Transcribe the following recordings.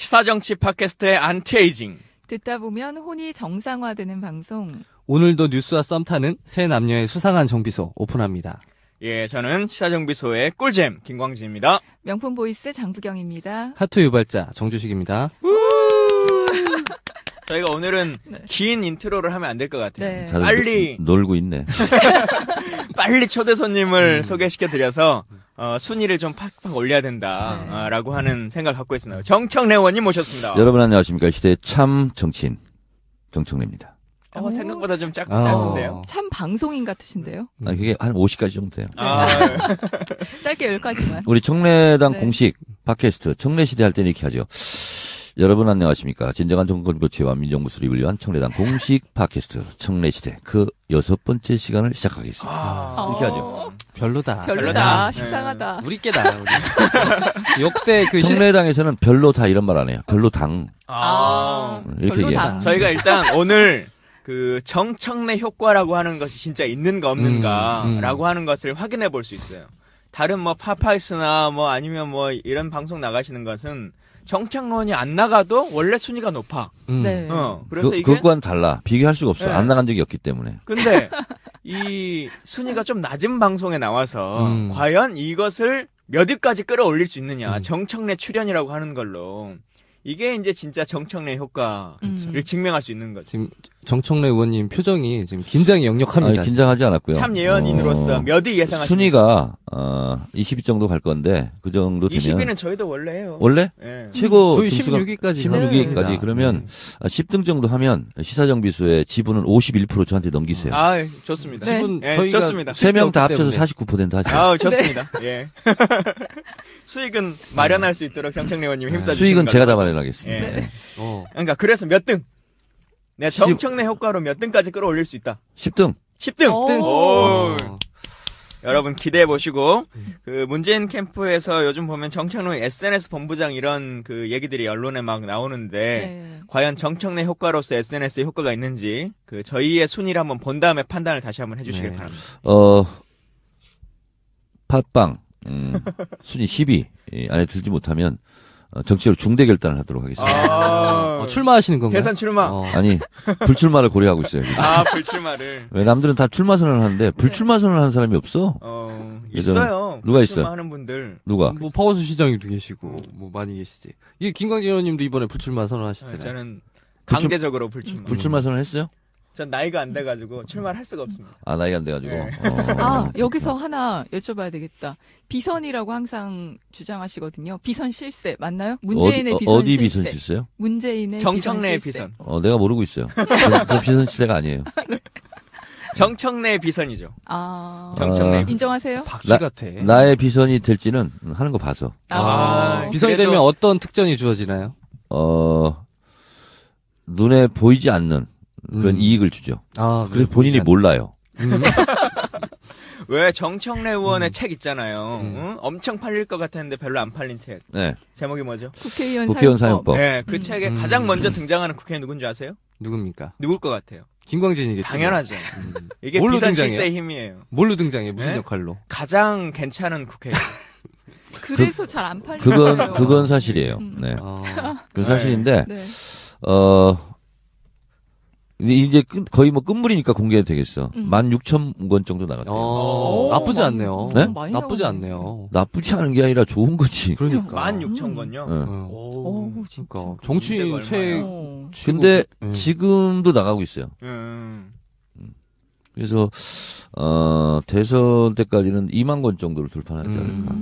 시사정치 팟캐스트의 안티에이징. 듣다 보면 혼이 정상화되는 방송. 오늘도 뉴스와 썸 타는 새 남녀의 수상한 정비소 오픈합니다. 예, 저는 시사정비소의 꿀잼 김광진입니다. 명품 보이스 장부경입니다. 하트 유발자 정주식입니다. 저희가 오늘은 긴 인트로를 하면 안 될 것 같아요. 네. 빨리 놀고 있네. 빨리 초대 손님을 소개시켜드려서 순위를 좀 팍팍 올려야 된다라고 하는 생각을 갖고 있습니다. 정청래 의원님 모셨습니다. 여러분 안녕하십니까. 시대의 참 정치인 정청래입니다. 생각보다 좀 짧은데요. 참 방송인 같으신데요. 그게 한 50가지 정도 돼요. 짧게 10가지만. 우리 청래당 네. 공식 팟캐스트 청래시대 할 때는 이렇게 하죠. 여러분 안녕하십니까. 진정한 정권 교체와 민정부 수립을 위한 청래당 공식 팟캐스트 청래시대 그 6번째 시간을 시작하겠습니다. 이렇게 하죠. 별로다. 별로다. 네. 식상하다. 우리 깨다. 우리. 역대 그 청래당에서는 별로다 이런 말 안 해요. 별로당. 이렇게 별로다. 얘기해요. 저희가 일단 오늘 그 정청래 효과라고 하는 것이 진짜 있는가 없는가라고 하는 것을 확인해 볼 수 있어요. 다른 뭐 파파이스나 뭐 아니면 뭐 이런 방송 나가시는 것은 정청래원이 안 나가도 원래 순위가 높아. 네. 그래서 이게 그것과는 달라. 비교할 수가 없어. 네. 안 나간 적이 없기 때문에. 근데 이 순위가 좀 낮은 방송에 나와서 과연 이것을 몇 위까지 끌어올릴 수 있느냐. 정청래 출연이라고 하는 걸로. 이게 이제 진짜 정청래 효과를 증명할 수 있는 거죠. 지금 정청래 의원님 표정이 지금 긴장이 역력합니다. 아니, 긴장하지 않았고요. 참 예언인으로서 몇 위 예상하십니까? 순위가 20위 정도 갈 건데 그 정도 되면 20위는 저희도 원래 해요. 원래 네. 최고 저희 등수가 16위까지 16위까지 그러면 10등 정도 하면 시사정비소의 지분은 51% 저한테 넘기세요. 좋습니다. 네. 지분 네, 저희가 좋습니다. 3명 다 합쳐서 때문에. 49% 하죠. 좋습니다. 예. 수익은 마련할 수 있도록 정청래 의원님이 힘써주시는 수익은 걸로. 제가 다 마련하겠습니다. 예. 네. 그러니까 그래서 몇 등? 내가 정청래 효과로 몇 등까지 끌어올릴 수 있다. 10등. 10등. 오. 여러분 기대해 보시고 그 문재인 캠프에서 요즘 보면 정청래 SNS 본부장 이런 그 얘기들이 언론에 막 나오는데 네. 과연 정청래 효과로서 SNS에 효과가 있는지 그 저희의 순위를 한번 본 다음에 판단을 다시 한번 해주시길 바랍니다. 팟빵 순위 10위 안에 들지 못하면 정치적으로 중대 결단을 하도록 하겠습니다. 출마하시는 건가요? 대선 출마. 아니 불출마를 고려하고 있어요. 불출마를. 왜 남들은 다 출마 선언을 하는데 불출마 선언을 하는 사람이 없어? 있어요. 누가 있어요? 출마하는 분들. 누가? 뭐 파워수 시장님도 계시고 뭐 많이 계시지. 이게 김광진 의원님도 이번에 불출마 선언하시잖아요. 저는 강제적으로 불출마. 불출마 선언 했어요? 전 나이가 안 돼가지고 출마를 할 수가 없습니다. 나이가 안 돼가지고. 네. 여기서 하나 여쭤봐야 되겠다. 비선이라고 항상 주장하시거든요. 비선 실세 맞나요? 문재인의 비선 어디 실세. 비선 실세요? 문재인의 정청래의 비선. 비선. 내가 모르고 있어요. 그 비선 실세가 아니에요. 정청래의 비선이죠. 정청래 인정하세요? 박쥐 같아. 나의 비선이 될지는 하는 거 봐서. 비선이 그래도- 되면 어떤 특전이 주어지나요? 눈에 보이지 않는 그런 이익을 주죠. 그래서 본인이 몰라요. 왜 정청래 의원의 책 있잖아요. 응? 엄청 팔릴 것 같았는데 별로 안 팔린 책. 네. 제목이 뭐죠? 국회의원 사용법. 네, 그 책에 가장 먼저 등장하는 국회의원 누군지 아세요? 누굽니까? 누굴 것 같아요? 김광진이겠죠. 당연하죠. 이게 뭘로 비선 등장해요? 실세의 힘이에요. 뭘로 등장해? 무슨 네? 역할로? 가장 괜찮은 국회의원. 그래서 잘 안 팔리는 거예요. 그건 사실이에요. 네. 그건 사실인데, 네. 이제 거의 뭐 끝물이니까 공개가 되겠어. 16,000권 정도 나갔대요. 나쁘지 않네요. 네? 많이 나쁘지 나오네. 않네요. 나쁘지 않은 게 아니라 좋은 거지. 그러니까. 16,000건요? 응. 그러니까 정치인 인쇄가 책. 어. 근데 네. 지금도 나가고 있어요. 그래서 대선 때까지는 2만 권 정도를 돌파하지 않을까.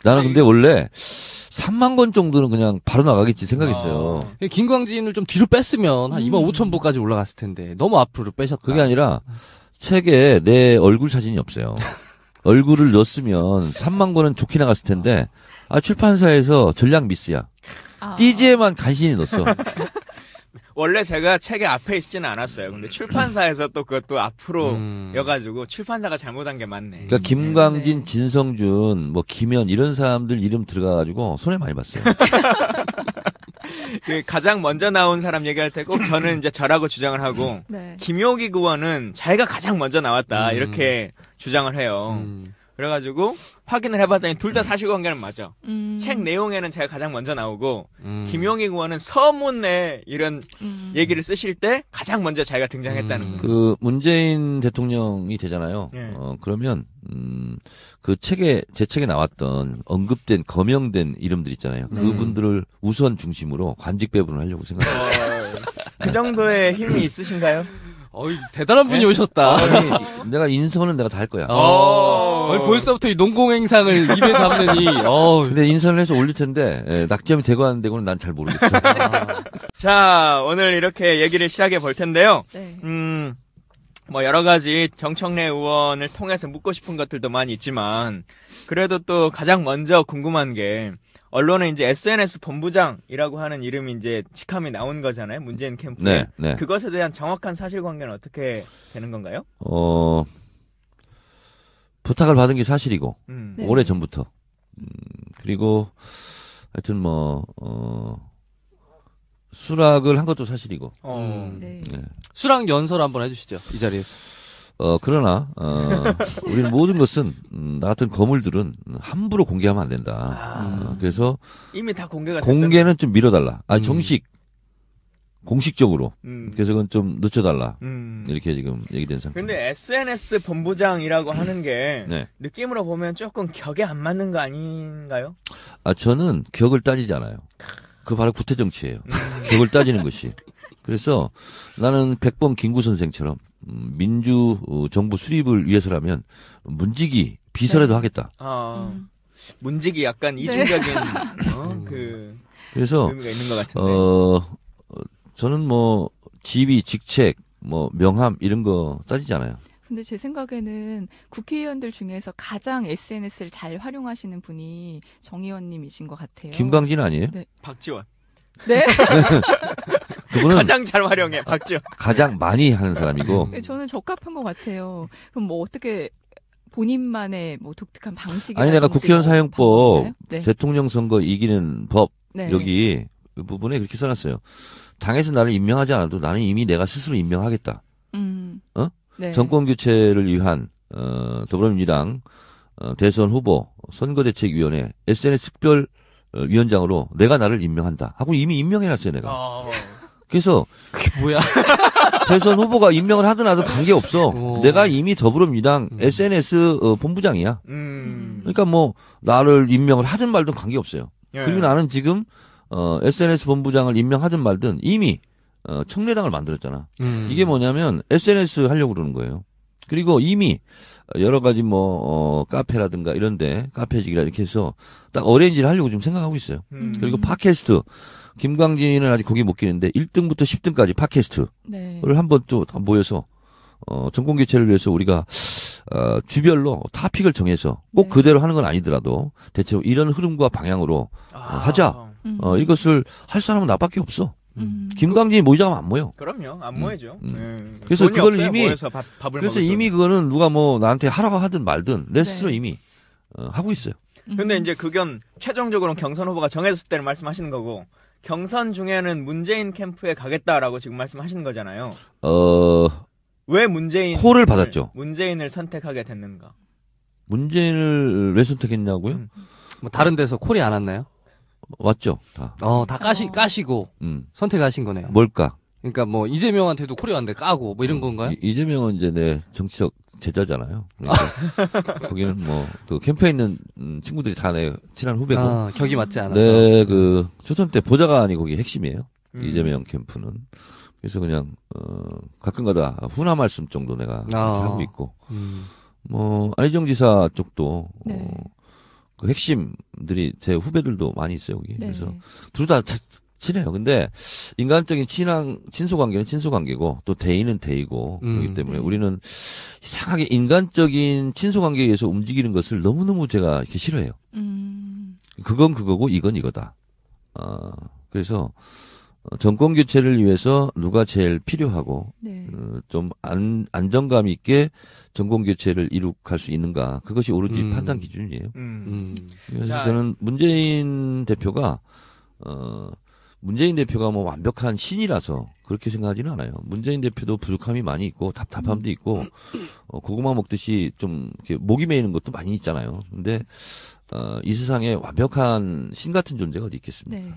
나는 근데 원래 3만 권 정도는 그냥 바로 나가겠지 생각했어요. 김광진을 좀 뒤로 뺐으면 한 2만 5천 부까지 올라갔을 텐데 너무 앞으로 빼셨다. 그게 아니라 책에 내 얼굴 사진이 없어요. 얼굴을 넣었으면 3만 권은 좋게 나갔을 텐데 출판사에서 전략 미스야. 띠지에만 간신히 넣었어. 원래 제가 책의 앞에 있지는 않았어요. 근데 출판사에서 또 그것도 앞으로 여가지고 출판사가 잘못한 게 맞네. 그러니까 김광진, 진성준, 뭐 김현 이런 사람들 이름 들어가가지고 손해 많이 봤어요. 그 가장 먼저 나온 사람 얘기할 때 꼭 저는 이제 저라고 주장을 하고 네. 김효기 의원은 자기가 가장 먼저 나왔다 이렇게 주장을 해요. 그래가지고 확인을 해봤더니 둘 다 사실관계는 맞아. 책 내용에는 제가 가장 먼저 나오고 김용익 의원은 서문에 이런 얘기를 쓰실 때 가장 먼저 자기가 등장했다는 거예요. 그 문재인 대통령이 되잖아요. 예. 그러면 그 제 책에 나왔던 언급된 거명된 이름들 있잖아요. 그분들을 우선 중심으로 관직 배분을 하려고 생각합니다. 그 정도의 힘이 있으신가요? 대단한 분이 오셨다. 내가 인선은 내가 다 할 거야. 벌써부터 이 농공행상을 입에 담느니, 근데 인선을 해서 올릴 텐데 낙점이 되고 안 되고는 난 잘 모르겠어. 자, 오늘 이렇게 얘기를 시작해 볼 텐데요. 네. 뭐 여러 가지 정청래 의원을 통해서 묻고 싶은 것들도 많이 있지만 그래도 또 가장 먼저 궁금한 게 언론에 이제 SNS 본부장이라고 하는 이름이 이제 직함이 나온 거잖아요. 문재인 캠프에. 네. 그것에 대한 정확한 사실관계는 어떻게 되는 건가요? 부탁을 받은 게 사실이고 네. 오래 전부터. 그리고 하여튼 수락을 한 것도 사실이고. 네. 네. 수락 연설 한번 해주시죠. 이 자리에서. 그러나, 우리는 모든 것은, 나 같은 거물들은 함부로 공개하면 안 된다. 그래서, 이미 다 공개가 공개는 좀 미뤄달라. 공식적으로. 그래서 그건 좀 늦춰달라. 이렇게 지금 얘기된 상태. 근데 SNS 본부장이라고 하는 게 네. 느낌으로 보면 조금 격에 안 맞는 거 아닌가요? 저는 격을 따지지 않아요. 그 바로 구태정치예요. 격을 따지는 것이. 그래서 나는 백범 김구 선생처럼 민주 정부 수립을 위해서라면 문지기 비서라도 하겠다. 문직이 약간 이중적인 그래서 의미가 있는 것 같은데. 저는 지위, 직책, 명함 이런 거 따지지 않아요. 근데 제 생각에는 국회의원들 중에서 가장 SNS를 잘 활용하시는 분이 정 의원님이신 것 같아요. 김광진 아니에요? 네. 박지원. 네. 그분은 가장 잘 활용해. 박지원. 가장 많이 하는 사람이고. 저는 적합한 것 같아요. 그럼 어떻게 본인만의 독특한 방식이 아니 내가 국회의원 사용법, 네. 대통령 선거 이기는 법 네. 여기 그 부분에 그렇게 써놨어요. 당에서 나를 임명하지 않아도 나는 이미 내가 스스로 임명하겠다. 네. 정권 교체를 위한 더불어민주당 대선 후보 선거대책위원회 SNS 특별 위원장으로 내가 나를 임명한다 하고 이미 임명해놨어요 내가. 그래서 그게 뭐야? 대선 후보가 임명을 하든 하든 관계없어. 내가 이미 더불어민주당 SNS 본부장이야. 그러니까 나를 임명을 하든 말든 관계없어요. 예. 그리고 나는 지금 SNS 본부장을 임명하든 말든 이미 청래당을 만들었잖아. 이게 뭐냐면 SNS 하려고 그러는 거예요. 그리고 이미 여러 가지 카페라든가 이런데 카페직이라 이렇게 해서 딱 어레인지를 하려고 좀 생각하고 있어요. 그리고 팟캐스트 김광진은 아직 거기 못 끼는데 1등부터 10등까지 팟캐스트를 네. 한번 또 모여서 정권 교체를 위해서 우리가 주별로 토픽을 정해서 꼭 네. 그대로 하는 건 아니더라도 대체로 이런 흐름과 방향으로 하자. 이것을 할 사람은 나밖에 없어. 김광진이 모이자면 안 모여. 그럼요. 안 모이죠. 그래서 돈이 그걸 없어요, 이미 모여서 밥을 그래서 먹을 이미 그거는 누가 나한테 하라고 하든 말든 내 네. 스스로 이미 하고 있어요. 근데 이제 그건 최종적으로 경선 후보가 정해졌을 때를 말씀하시는 거고 경선 중에는 문재인 캠프에 가겠다라고 지금 말씀하시는 거잖아요. 왜 콜을 받았죠. 문재인을 선택하게 됐는가? 문재인을 왜 선택했냐고요? 다른 데서 콜이 안 왔나요? 왔죠, 다. 다 까시고 선택하신 거네요. 뭘까? 그러니까 이재명한테도 콜이 왔는데 까고 이런 건가요? 이재명은 이제 내 정치적 제자잖아요. 그러니까 거기는 그 캠프에 있는 친구들이 다 내 친한 후배고. 격이 맞지 않아서. 네, 그 초선 때 보좌관이 거기 핵심이에요. 이재명 캠프는. 그래서 그냥 가끔가다 훈화 말씀 정도 내가 이렇게 하고 있고. 안희정 지사 쪽도 네. 그 핵심들이 제 후배들도 많이 있어요, 거기. 네. 그래서 둘 다 친해요. 근데 인간적인 친소 관계는 친소 관계고 또 대의는 대의고 그렇기 때문에 네. 우리는 이상하게 인간적인 친소 관계에 의해서 움직이는 것을 너무너무 제가 이렇게 싫어해요. 그건 그거고 이건 이거다. 그래서 정권 교체를 위해서 누가 제일 필요하고 네. 좀 안정감 있게 정권 교체를 이룩할 수 있는가 그것이 오로지 판단 기준이에요. 그래서 자, 저는 문재인 대표가 문재인 대표가 뭐 완벽한 신이라서 그렇게 생각하지는 않아요. 문재인 대표도 부족함이 많이 있고 답답함도 있고 고구마 먹듯이 좀 이렇게 목이 메이는 것도 많이 있잖아요. 근데 이 세상에 완벽한 신 같은 존재가 어디 있겠습니까? 네.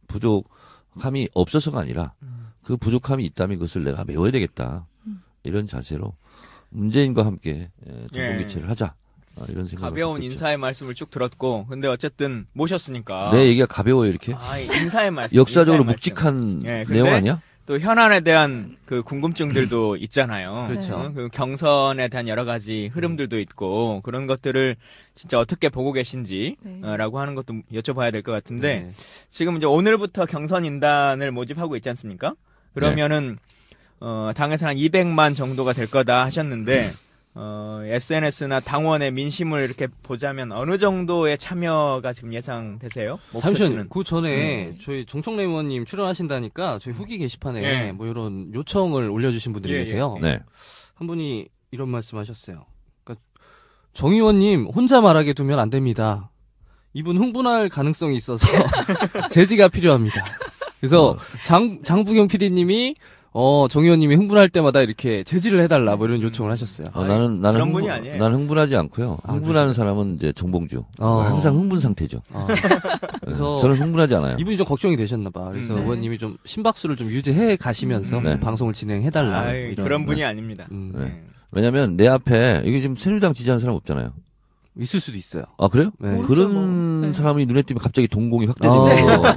부족함이 없어서가 아니라 그 부족함이 있다면 그것을 내가 메워야 되겠다. 이런 자세로 문재인과 함께 정권교체를 하자. 이런 생각. 가벼운 인사의 말씀을 쭉 들었고, 근데 어쨌든 모셨으니까. 내 얘기가 가벼워 이렇게. 인사의 말씀. 역사적으로 인사의 묵직한 말씀. 내용 아니야? 또 현안에 대한 그 궁금증들도 있잖아요. 그렇죠. 그 경선에 대한 여러 가지 흐름들도 있고 그런 것들을 진짜 어떻게 보고 계신지 네. 라고 하는 것도 여쭤봐야 될 것 같은데 네. 지금 이제 오늘부터 경선 인단을 모집하고 있지 않습니까? 그러면은 당에서 한 200만 정도가 될 거다 하셨는데 SNS나 당원의 민심을 이렇게 보자면 어느 정도의 참여가 지금 예상되세요? 잠시만요. 그 전에 저희 정청래 의원님 출연하신다니까 저희 후기 게시판에 예. 뭐 이런 요청을 올려주신 분들이 예, 계세요. 예. 네. 한 분이 이런 말씀하셨어요. 그러니까 정 의원님 혼자 말하게 두면 안 됩니다. 이분 흥분할 가능성이 있어서 제지가 필요합니다. 그래서 장부경 PD님이 정 의원님이 흥분할 때마다 이렇게 제지를 해달라 뭐 이런 요청을 하셨어요. 나는 그런 분이 아니에요. 난 흥분하지 않고요. 흥분하는 사람은 이제 정봉주. 항상 흥분 상태죠. 그래서 저는 흥분하지 않아요. 이분이 좀 걱정이 되셨나봐. 그래서 네. 의원님이 좀 심박수를 좀 유지해 가시면서 네. 방송을 진행해달라. 이런. 그런 분이 아닙니다. 네. 왜냐면 내 앞에 이게 지금 새누리당 지지하는 사람 없잖아요. 있을 수도 있어요. 아 그래요? 네. 그런 네. 사람이 눈에 띄면 갑자기 동공이 확대되면서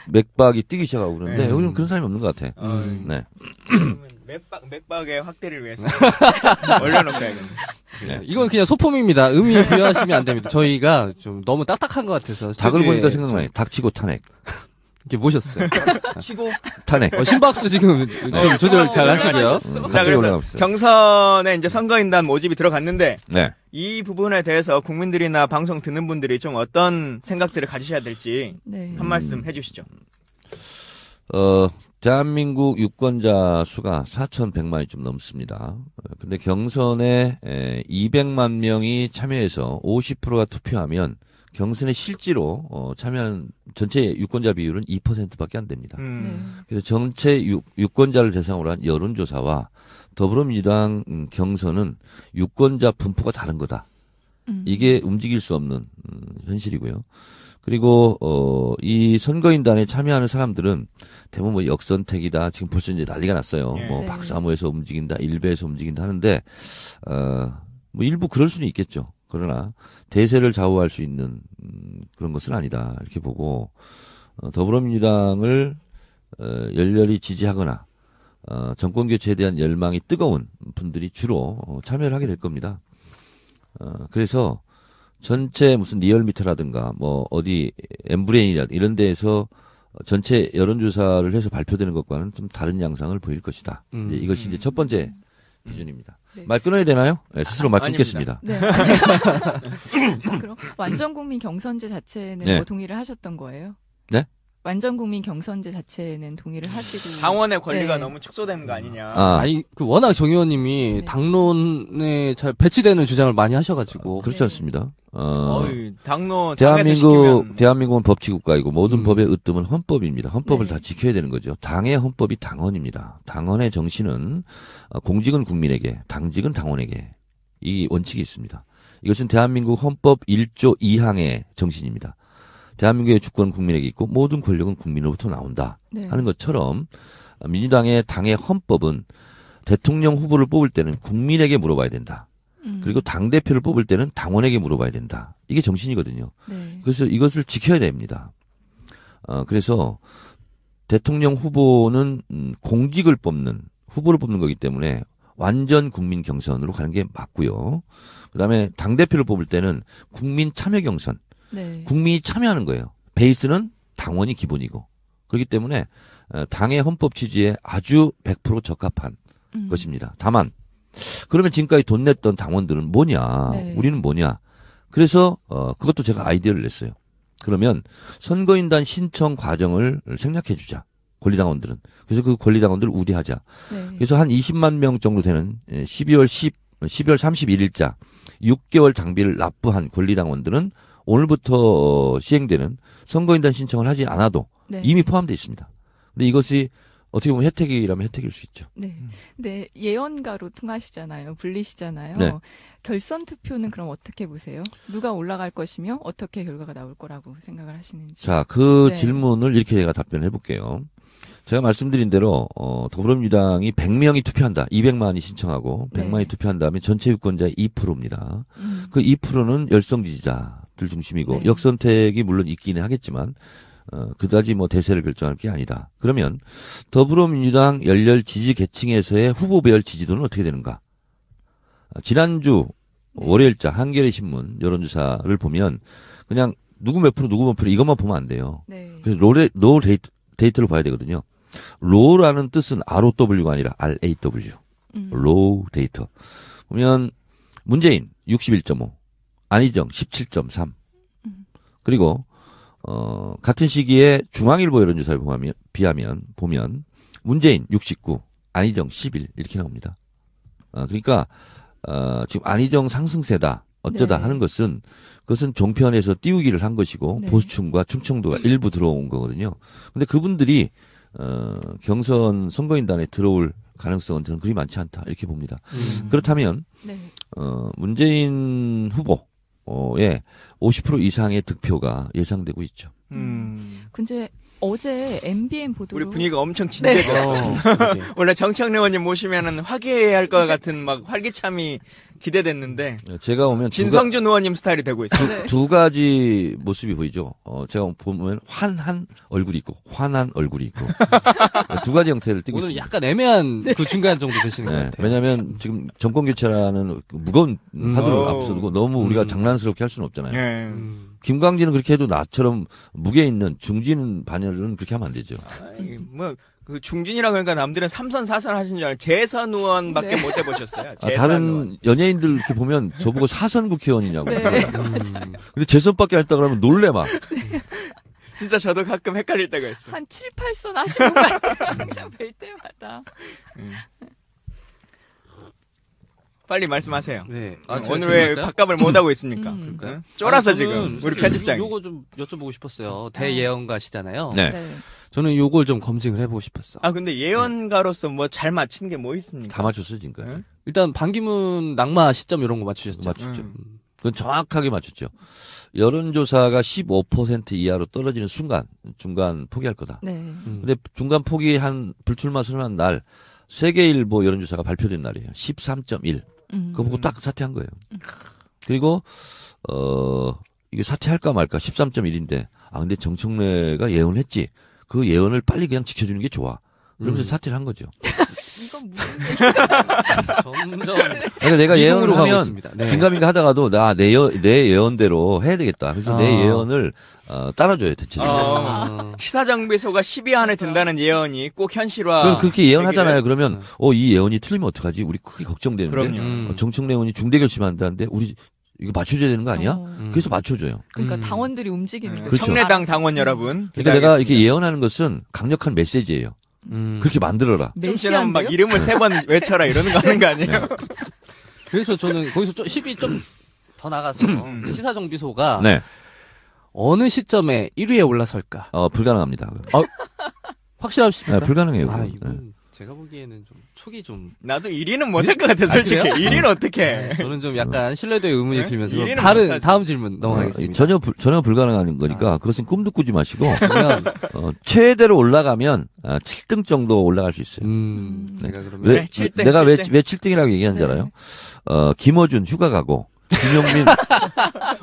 맥박이 뛰기 시작하고 그러는데 네. 여기는 그런 사람이 없는 것 같아. 네. 맥박의 확대를 위해서 올려놓고야겠네. 네. 이건 그냥 소품입니다. 의미 부여하시면 안 됩니다. 저희가 좀 너무 딱딱한 것 같아서. 닭을 스튜디오에 보니까 생각나요. 닥치고 탄핵. 이렇게 모셨어요. 치고 탄핵. 심박수 지금 좀 조절 잘 하시고요. 자 갑자기 그래서 올라가봤어요. 경선에 이제 선거인단 모집이 들어갔는데 네. 이 부분에 대해서 국민들이나 방송 듣는 분들이 좀 어떤 생각들을 가지셔야 될지 네. 한 말씀 해주시죠. 대한민국 유권자 수가 4,100만이 좀 넘습니다. 근데 경선에 200만 명이 참여해서 50%가 투표하면 경선에 실제로 참여한 전체 유권자 비율은 2%밖에 안 됩니다. 네. 그래서 전체 유권자를 대상으로 한 여론조사와 더불어민주당 경선은 유권자 분포가 다른 거다. 이게 움직일 수 없는 현실이고요. 그리고 이 선거인단에 참여하는 사람들은 대부분 뭐 역선택이다. 지금 벌써 이제 난리가 났어요. 예. 뭐 네. 박사모에서 움직인다, 일베에서 움직인다 하는데 뭐 일부 그럴 수는 있겠죠. 그러나 대세를 좌우할 수 있는 그런 것은 아니다. 이렇게 보고 더불어민주당을 열렬히 지지하거나 정권 교체에 대한 열망이 뜨거운 분들이 주로 참여를 하게 될 겁니다. 그래서 전체 무슨 리얼미터라든가 뭐 어디 엠브레인이라 이런 데에서 전체 여론조사를 해서 발표되는 것과는 좀 다른 양상을 보일 것이다. 이제 이것이 이제 첫 번째 기준입니다. 네. 말 끊어야 되나요? 네, 스스로 말 아닙니다. 끊겠습니다. 네. 그럼 완전 국민 경선제 자체는 네. 뭐 동의를 하셨던 거예요? 네? 완전 국민 경선제 자체는 동의를 하시고 당원의 권리가 네. 너무 축소되는 거 아니냐. 아니, 워낙 정 의원님이 네. 당론에 잘 배치되는 주장을 많이 하셔가지고. 그렇지 않습니다. 당로 당에서 시키면 대한민국은 법치국가이고 모든 음. 법의 으뜸은 헌법입니다. 헌법을 네. 다 지켜야 되는 거죠. 당의 헌법이 당헌입니다. 당헌의 정신은 공직은 국민에게, 당직은 당원에게 이 원칙이 있습니다. 이것은 대한민국 헌법 1조 2항의 정신입니다. 대한민국의 주권은 국민에게 있고 모든 권력은 국민으로부터 나온다 네. 하는 것처럼 민주당의 당의 헌법은 대통령 후보를 뽑을 때는 국민에게 물어봐야 된다. 그리고 당대표를 뽑을 때는 당원에게 물어봐야 된다. 이게 정신이거든요. 네. 그래서 이것을 지켜야 됩니다. 그래서 대통령 후보는 공직을 뽑는, 후보를 뽑는 거기 때문에 완전 국민 경선으로 가는 게 맞고요. 그 다음에 당대표를 뽑을 때는 국민 참여 경선, 네. 국민이 참여하는 거예요. 베이스는 당원이 기본이고. 그렇기 때문에 당의 헌법 취지에 아주 100% 적합한 것입니다. 다만 그러면 지금까지 돈 냈던 당원들은 뭐냐? 네. 우리는 뭐냐? 그래서 그것도 제가 아이디어를 냈어요. 그러면 선거인단 신청 과정을 생략해 주자. 권리당원들은. 그래서 그 권리당원들을 우대하자. 네. 그래서 한 20만 명 정도 되는 12월 31일자 6개월 당비를 납부한 권리당원들은 오늘부터 시행되는 선거인단 신청을 하지 않아도 네. 이미 포함되어 있습니다. 근데 이것이 어떻게 보면 혜택이라면 혜택일 수 있죠. 네. 근데 예언가로 통하시잖아요. 불리시잖아요. 네. 결선 투표는 그럼 어떻게 보세요? 누가 올라갈 것이며 어떻게 결과가 나올 거라고 생각을 하시는지. 자, 그 네. 질문을 이렇게 제가 답변해 볼게요. 제가 말씀드린 대로 더불어민주당이 100명이 투표한다. 200만이 신청하고 100만이 네. 투표한다면 전체 유권자의 2%입니다. 그 2%는 열성 지지자들 중심이고 네. 역선택이 물론 있기는 하겠지만 그다지 뭐 대세를 결정할 게 아니다. 그러면 더불어민주당 열렬 지지 계층에서의 후보별 지지도는 어떻게 되는가? 지난주 네. 월요일자 한겨레 신문 여론조사를 보면 그냥 누구 몇 프로 이것만 보면 안 돼요. 네. 그래서 로 데이터를 봐야 되거든요. 로라는 뜻은 ROW가 아니라 RAW. 로 데이터. 보면 문재인 61.5, 안희정 17.3. 그리고 같은 시기에 중앙일보 여론조사를 보면 문재인 69, 안희정 11 이렇게 나옵니다. 그러니까 지금 안희정 상승세다 어쩌다 네. 하는 것은 그것은 종편에서 띄우기를 한 것이고 네. 보수층과 충청도가 일부 들어온 거거든요. 근데 그분들이 경선 선거인단에 들어올 가능성은 저는 그리 많지 않다 이렇게 봅니다. 그렇다면 네. 문재인 후보의 50% 이상의 득표가 예상되고 있죠. 근데 어제 MBN 보도로 우리 분위기가 엄청 진지해졌어. 원래 정청래 의원님 모시면은 화기애애할 것 같은 막 활기참이 기대됐는데 제가 오면 진성준 의원님 스타일이 되고 있어요. 두 가지 모습이 보이죠. 제가 보면 환한 얼굴이 있고 화난 얼굴이 있고 두 가지 형태를 띠고 오늘 있습니다. 약간 애매한 그 중간 정도 되시는 것 같아요. 왜냐하면 지금 정권 교체라는 무거운 화두를 앞서두고 너무 우리가 장난스럽게 할 수는 없잖아요. 예. 김광진은 그렇게 해도 나처럼 무게 있는 중진 반열은 그렇게 하면 안 되죠. 그 중진이라 그러니까 남들은 3선 4선 하신 줄 알아요. 재선 의원밖에 네. 못 해보셨어요. 다른 연예인들 이렇게 보면 저보고 사선 국회의원이냐고. 네. 근데 재선밖에 안 했다 그러면 놀래 막. 진짜 저도 가끔 헷갈릴 때가 있어요. 한 7, 8선 하신 것 같아요. 항상 뵐 때마다. 빨리 말씀하세요. 네. 오늘 왜 밥값을 못 하고 있습니까? 그러니까요? 쫄아서 아니, 저는 지금 우리 편집장이. 요거 좀 여쭤보고 싶었어요. 대예언가시잖아요. 네. 네. 저는 요걸 좀 검증을 해보고 싶었어. 근데 예언가로서 뭐 잘 맞히는 게 뭐 있습니까? 다 맞췄어요, 지금까지. 네? 일단 반기문 낙마 시점 이런 거 맞추셨죠? 맞췄죠. 그건 정확하게 맞췄죠. 여론조사가 15% 이하로 떨어지는 순간 중간 포기할 거다. 네. 근데 중간 포기한 불출마 선언한 날 세계일보 여론조사가 발표된 날이에요. 13.1. 그거 보고 딱 사퇴한 거예요. 그리고 이게 사퇴할까 말까 13.1인데 근데 정청래가 예언했지. 그 예언을 빨리 그냥 지켜주는 게 좋아. 그러면서 사퇴를 한 거죠. 이건 무슨 점점 그러니까 내가 예언을 미국으로 가고 하면 있습니다. 네. 긴가민가 하다가도 내 예언대로 해야 되겠다. 그래서 내 예언을 따라줘요, 대체적으로. 시사정비소가 10위 안에 든다는 예언이 꼭 현실화. 그럼 그렇게 예언하잖아요. 그러면 이 예언이 틀리면 어떡하지? 우리 크게 걱정되는데. 그럼요. 정청래 의원이 중대결심한다는데 우리 이거 맞춰줘야 되는 거 아니야? 그래서 맞춰줘요. 그러니까 당원들이 움직이는 거죠. 그렇죠. 청래당 당원 여러분. 그러니까 내가 이렇게 예언하는 것은 강력한 메시지예요. 그렇게 만들어라. 지금 막 메시아인데요? 이름을 3번 외쳐라 이러는 거 하는 거 아니에요? 그래서 저는 거기서 좀 10이 좀 더 나가서 시사정비소가 네. 어느 시점에 1위에 올라설까? 불가능합니다. 확실하십니까? 네, 불가능해요. 이건 네. 제가 보기에는 좀 촉이 좀 나도 1위는 못할 것 같아, 솔직히. 그래요? 1위는 어떻게 해? 저는 좀 약간 신뢰도에 의문이 네? 들면서 일위는 그럼 다음 질문 넘어가겠습니다. 전혀 불가능한 거니까 그것은 꿈도 꾸지 마시고 그러면 최대로 올라가면 7등 정도 올라갈 수 있어요. 제가 그러면 그래, 7등, 내가 7등. 왜 7등이라고 얘기하는지 네. 알아요? 김어준 휴가 가고 김용민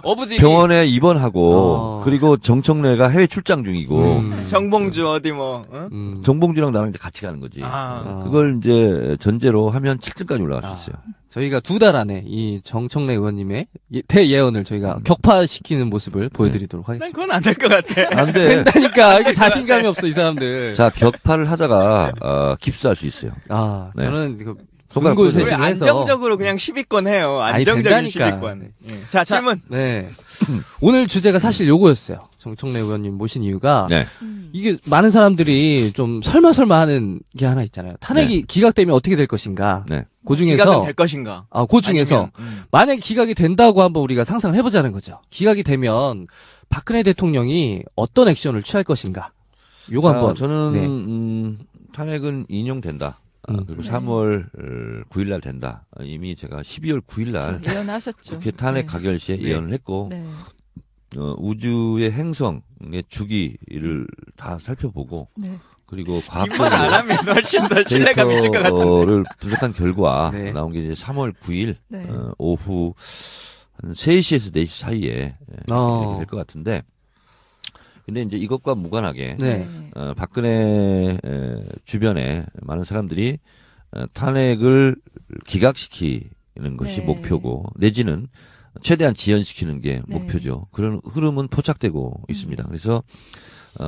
어부지 병원에 입원하고 그리고 정청래가 해외 출장 중이고 정봉주 어디 뭐, 정봉주랑 나랑 이제 같이 가는 거지. 그걸 이제 전제로 하면 7등까지 올라갈 수 있어요. 저희가 2달 안에 이 정청래 의원님의 대예언을 저희가 격파시키는 모습을 보여드리도록 난 하겠습니다. 그건 안 될 것 같아. 안 돼. 그러니까 이게 자신감이 없어 이 사람들. 자, 격파를 하다가 깁스할 수 있어요. 아 네. 저는 그 손가락 분골 왜 왜 세심해서 안정적으로 그냥 10위권 해요. 아니, 안정적인 된다니까. 10위권. 자, 질문. 네. 오늘 주제가 사실 요거였어요. 정청래 의원님 모신 이유가 네. 이게 많은 사람들이 좀 설마 하는 게 하나 있잖아요. 탄핵이 기각되면 어떻게 될 것인가. 네. 그 중에서 기각은 될 것인가? 그 중에서 아니면, 만약에 기각이 된다고 한번 우리가 상상을 해보자는 거죠. 기각이 되면 박근혜 대통령이 어떤 액션을 취할 것인가. 요거 한번. 저는 네. 탄핵은 인용된다. 그리고 네. 3월 9일 날 된다. 이미 제가 12월 9일 날 예언하셨죠. 국회 탄핵 네. 가결 시에 예언을 했고 네. 우주의 행성의 주기를 다 살펴보고 네. 그리고 뒷말 안 하면 훨씬 더 신뢰감 있을 것 같은데. 데이터를 분석한 결과 네. 나온 게 이제 3월 9일 네. 오후 한 3시에서 4시 사이에 이렇게 될 것 같은데 근데 이제 이것과 무관하게 네. 박근혜 주변에 많은 사람들이 탄핵을 기각시키는 것이 네. 목표고 내지는 최대한 지연시키는 게 네. 목표죠. 그런 흐름은 포착되고 있습니다. 그래서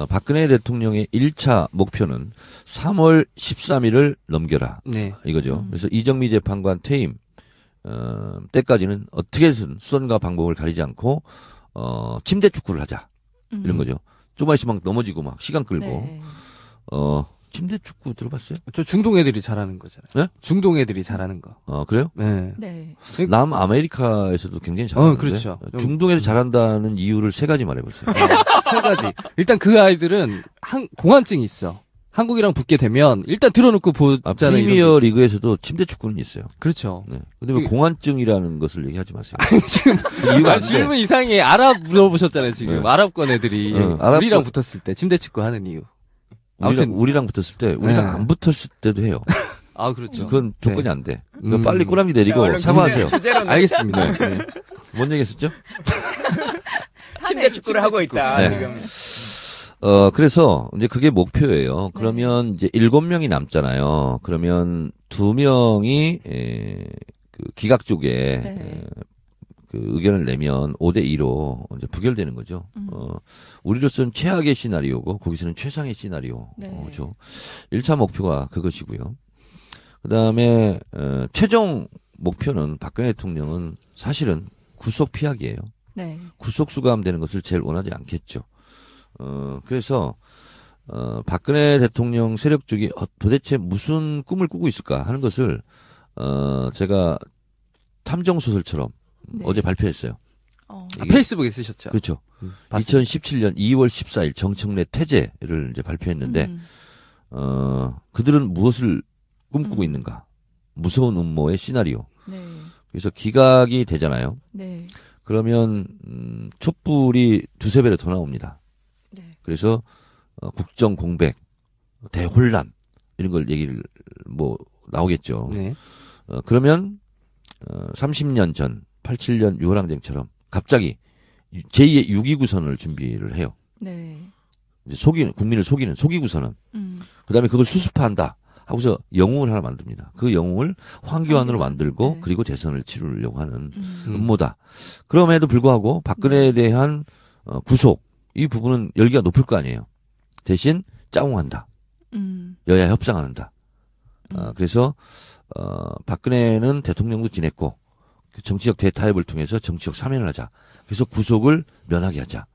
박근혜 대통령의 1차 목표는 3월 13일을 넘겨라. 네. 이거죠. 그래서 이정미 재판관 퇴임 때까지는 어떻게든 수단과 방법을 가리지 않고 침대 축구를 하자. 이런 거죠. 조금만 있으면 넘어지고 막 시간 끌고 네. 침대 축구 들어봤어요? 저 중동 애들이 잘하는 거잖아요. 네? 중동 애들이 잘하는 거. 그래요? 네. 네. 남아메리카에서도 굉장히 잘하는데 그렇죠. 중동에서 잘한다는 이유를 3가지 말해보세요. 세 가지. 일단 그 아이들은 공환증이 있어. 한국이랑 붙게 되면 일단 들어놓고 보잖아요. 프리미어 리그에서도 침대 축구는 있어요. 그렇죠. 네. 근데 왜 공환증이라는 것을 얘기하지 마세요. 지금 그 이유가 안 돼. 질문 이상해. 아랍 물어보셨잖아요. 지금 네. 아랍권 애들이 아랍권- 우리랑 붙었을 때 침대 축구 하는 이유. 아무튼 우리랑 붙었을 때 우리가 네. 안 붙었을 때도 해요. 그렇죠. 그건 조건이 네. 안 돼. 그러니까 빨리 꼬랑지 내리고 얼른 사과하세요. 주제로 알겠습니다. 네. 뭔 얘기했었죠? 침대 축구를 하고 있다 네. 지금. 그래서 이제 그게 목표예요. 그러면 이제 7명이 남잖아요. 그러면 2명이 그 기각 쪽에 네. 그 의견을 내면 5대2로 이제 부결되는 거죠. 우리로서는 최악의 시나리오고 거기서는 최상의 시나리오죠. 네. 1차 목표가 그것이고요. 그다음에 최종 목표는 박근혜 대통령은 사실은 구속 피하기예요. 네. 구속 수감되는 것을 제일 원하지 않겠죠. 그래서 박근혜 대통령 세력 쪽이 도대체 무슨 꿈을 꾸고 있을까 하는 것을 제가 탐정 소설처럼 네. 어제 발표했어요. 이게- 페이스북에 쓰셨죠. 그렇죠. 봤습니다. 2017년 2월 14일 정청래 태제를 이제 발표했는데 그들은 무엇을 꿈꾸고 있는가? 무서운 음모의 시나리오. 네. 그래서 기각이 되잖아요. 네. 그러면 촛불이 2~3배로 더 나옵니다. 네. 그래서 국정 공백, 대혼란 이런 걸 얘기를 나오겠죠. 네. 그러면 30년 전 87년 6월 항쟁처럼 갑자기 제2의 6.29선을 준비를 해요. 네. 이제 국민을 속이는 속이구선언. 그다음에 그걸 수습한다 하고서 영웅을 하나 만듭니다. 그 영웅을 황교안으로 만들고 네. 그리고 대선을 치르려고 하는 음. 음모다. 그럼에도 불구하고 박근혜에 대한 구속 이 부분은 열기가 높을 거 아니에요. 대신 짜웅한다. 여야 협상 안 한다. 그래서 박근혜는 대통령도 지냈고 정치적 대타협을 통해서 정치적 사면을 하자. 그래서 구속을 면하게 하자.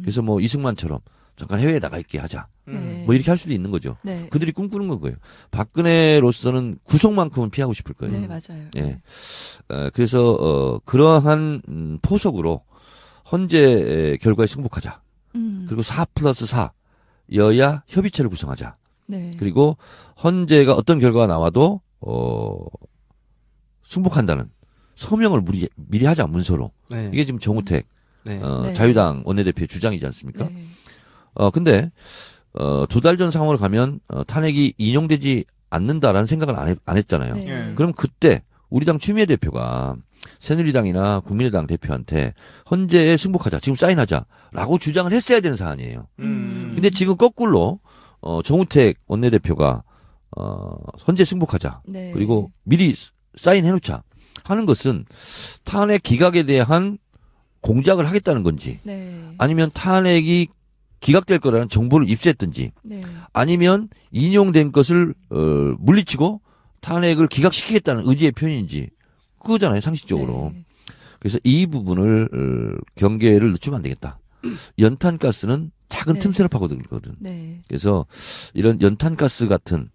그래서 이승만처럼 잠깐 해외에 나가 있게 하자. 네. 이렇게 할 수도 있는 거죠. 네. 그들이 꿈꾸는 거예요. 박근혜로서는 구속만큼은 피하고 싶을 거예요. 네, 맞아요. 예. 그래서 그러한 포석으로 헌재 결과에 승복하자. 그리고 4+4 여야 협의체를 구성하자. 네. 그리고 헌재가 어떤 결과가 나와도 승복한다는 서명을 미리 하자 문서로. 네. 이게 지금 정우택 네. 네. 자유당 원내대표의 주장이지 않습니까? 네. 근데 2달 전 상황을 가면 탄핵이 인용되지 않는다라는 생각을 안 했잖아요. 네. 예. 그럼 그때 우리 당 추미애 대표가 새누리당이나 국민의당 대표한테 헌재에 승복하자, 지금 사인하자라고 주장을 했어야 되는 사안이에요. 근데 지금 거꾸로 정우택 원내대표가 헌재 승복하자, 네. 그리고 미리 사인해놓자 하는 것은 탄핵 기각에 대한 공작을 하겠다는 건지, 네. 아니면 탄핵이 기각될 거라는 정보를 입수했든지, 네. 아니면 인용된 것을 물리치고 탄핵을 기각시키겠다는 의지의 표현인지 그거잖아요, 상식적으로. 네. 그래서 이 부분을 경계를 늦추면 안 되겠다. 연탄가스는 작은 네. 틈새를 파고들거든. 네. 그래서 이런 연탄가스 같은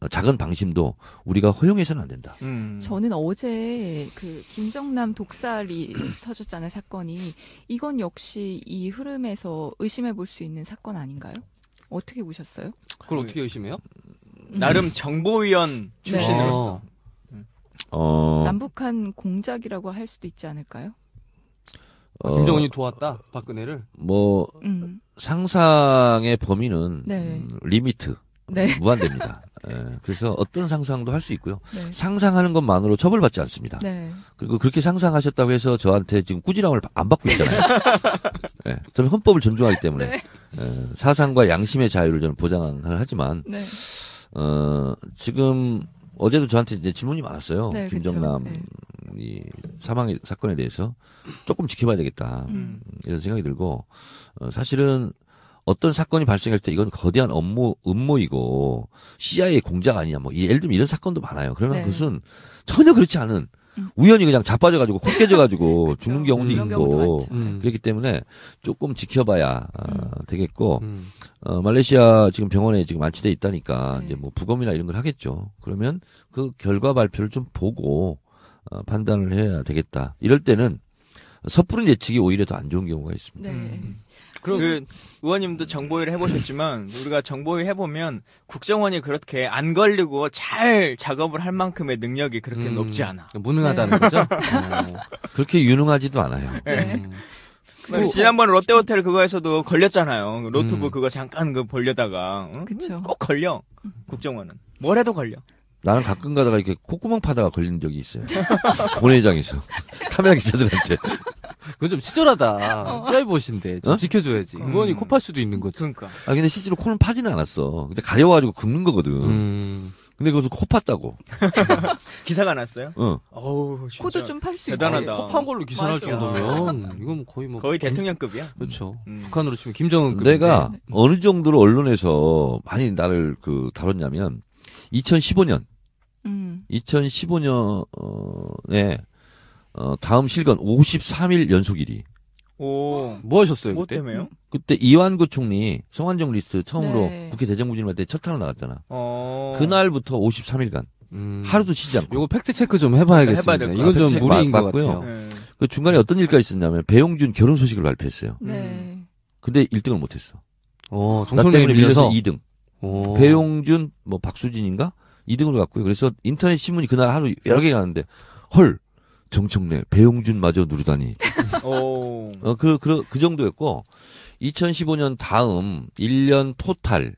작은 방심도 우리가 허용해서는 안 된다. 저는 어제 그 김정남 독살이 터졌잖아요, 사건이. 이건 역시 이 흐름에서 의심해 볼 수 있는 사건 아닌가요? 어떻게 보셨어요? 그걸 어떻게 의심해요? 나름 정보위원 출신으로서. 남북한 공작이라고 할 수도 있지 않을까요? 김정은이 도왔다 박근혜를. 뭐 상상의 범위는 네. 리미트 네. 무한대입니다. 그래서 어떤 상상도 할 수 있고요. 네. 상상하는 것만으로 처벌받지 않습니다. 네. 그리고 그렇게 상상하셨다고 해서 저한테 지금 꾸지람을 안 받고 있잖아요. 네, 저는 헌법을 존중하기 때문에 네. 사상과 양심의 자유를 저는 보장을 하지만 네. 지금 어제도 저한테 이제 질문이 많았어요. 네, 김정남 그쵸. 이 사망의 사건에 대해서 조금 지켜봐야 되겠다 이런 생각이 들고 사실은 어떤 사건이 발생할 때 이건 거대한 음모이고 CIA 공작 아니냐 뭐 예를 들면 이런 사건도 많아요. 그러나 네. 그것은 전혀 그렇지 않은 우연히 그냥 자빠져가지고 콕 깨져가지고 죽는 경우도 그런 경우도 있고 많죠. 그렇기 때문에 조금 지켜봐야 되겠고 말레이시아 지금 병원에 지금 안치돼 있다니까 네. 이제 뭐 부검이나 이런 걸 하겠죠. 그러면 그 결과 발표를 좀 보고 판단을 해야 되겠다. 이럴 때는 섣부른 예측이 오히려 더 안 좋은 경우가 있습니다. 네. 그 의원님도 정보위를 해보셨지만 우리가 정보위 해보면 국정원이 그렇게 안 걸리고 잘 작업을 할 만큼의 능력이 그렇게 높지 않아. 무능하다는 거죠? 그렇게 유능하지도 않아요. 네. 지난번 롯데호텔 그거에서도 걸렸잖아요. 노트북 그거 잠깐 그 보려다가 그쵸. 꼭 걸려. 국정원은 뭘 해도 걸려. 나는 가끔 가다가 이렇게 콧구멍 파다가 걸린 적이 있어요. 본회의장에서 카메라 기자들한테. 그건 좀 치졸하다. 프라이버시인데 좀 지켜줘야지. 의원이 코 팔 수도 있는 거지. 그러니까. 근데 실제로 코는 파지는 않았어. 근데 가려워가지고 긁는 거거든. 근데 거기서 코 팠다고. 기사가 났어요? 어우, 진짜. 코도 좀 팔 수 있지. 대단하다. 코 판 걸로 기사할 맞아. 정도면 이건 거의 뭐 거의 대통령급이야. 그렇죠. 북한으로 치면 김정은급. 내가 어느 정도로 언론에서 많이 나를 다뤘냐면 2015년 2015년에 다음 실건 53일 연속 1위. 오. 뭐 하셨어요 뭐 그때? 때문에요? 그때 이완구 총리 성완종 리스트 처음으로 네. 국회 대정부질문할 때 첫 탄으로 나갔잖아. 어. 그날부터 53일간 하루도 쉬지 않고. 요거 팩트 체크 좀 해봐야겠습니다. 해봐야 될 것 이건 좀 팩트 무리인 것 맞고요. 같아요. 네. 그 중간에 어떤 일가 있었냐면 배용준 결혼 소식을 발표했어요. 네. 근데 1등을 못했어. 나 정청래에 때문에 밀려서 밀려서 2등. 배용준 뭐 박수진인가 2등으로 갔고요. 그래서 인터넷 신문이 그날 하루 여러 개 가는데 헐 정청래 배용준마저 누르다니. 오. 그 정도였고 2015년 다음 1년 토탈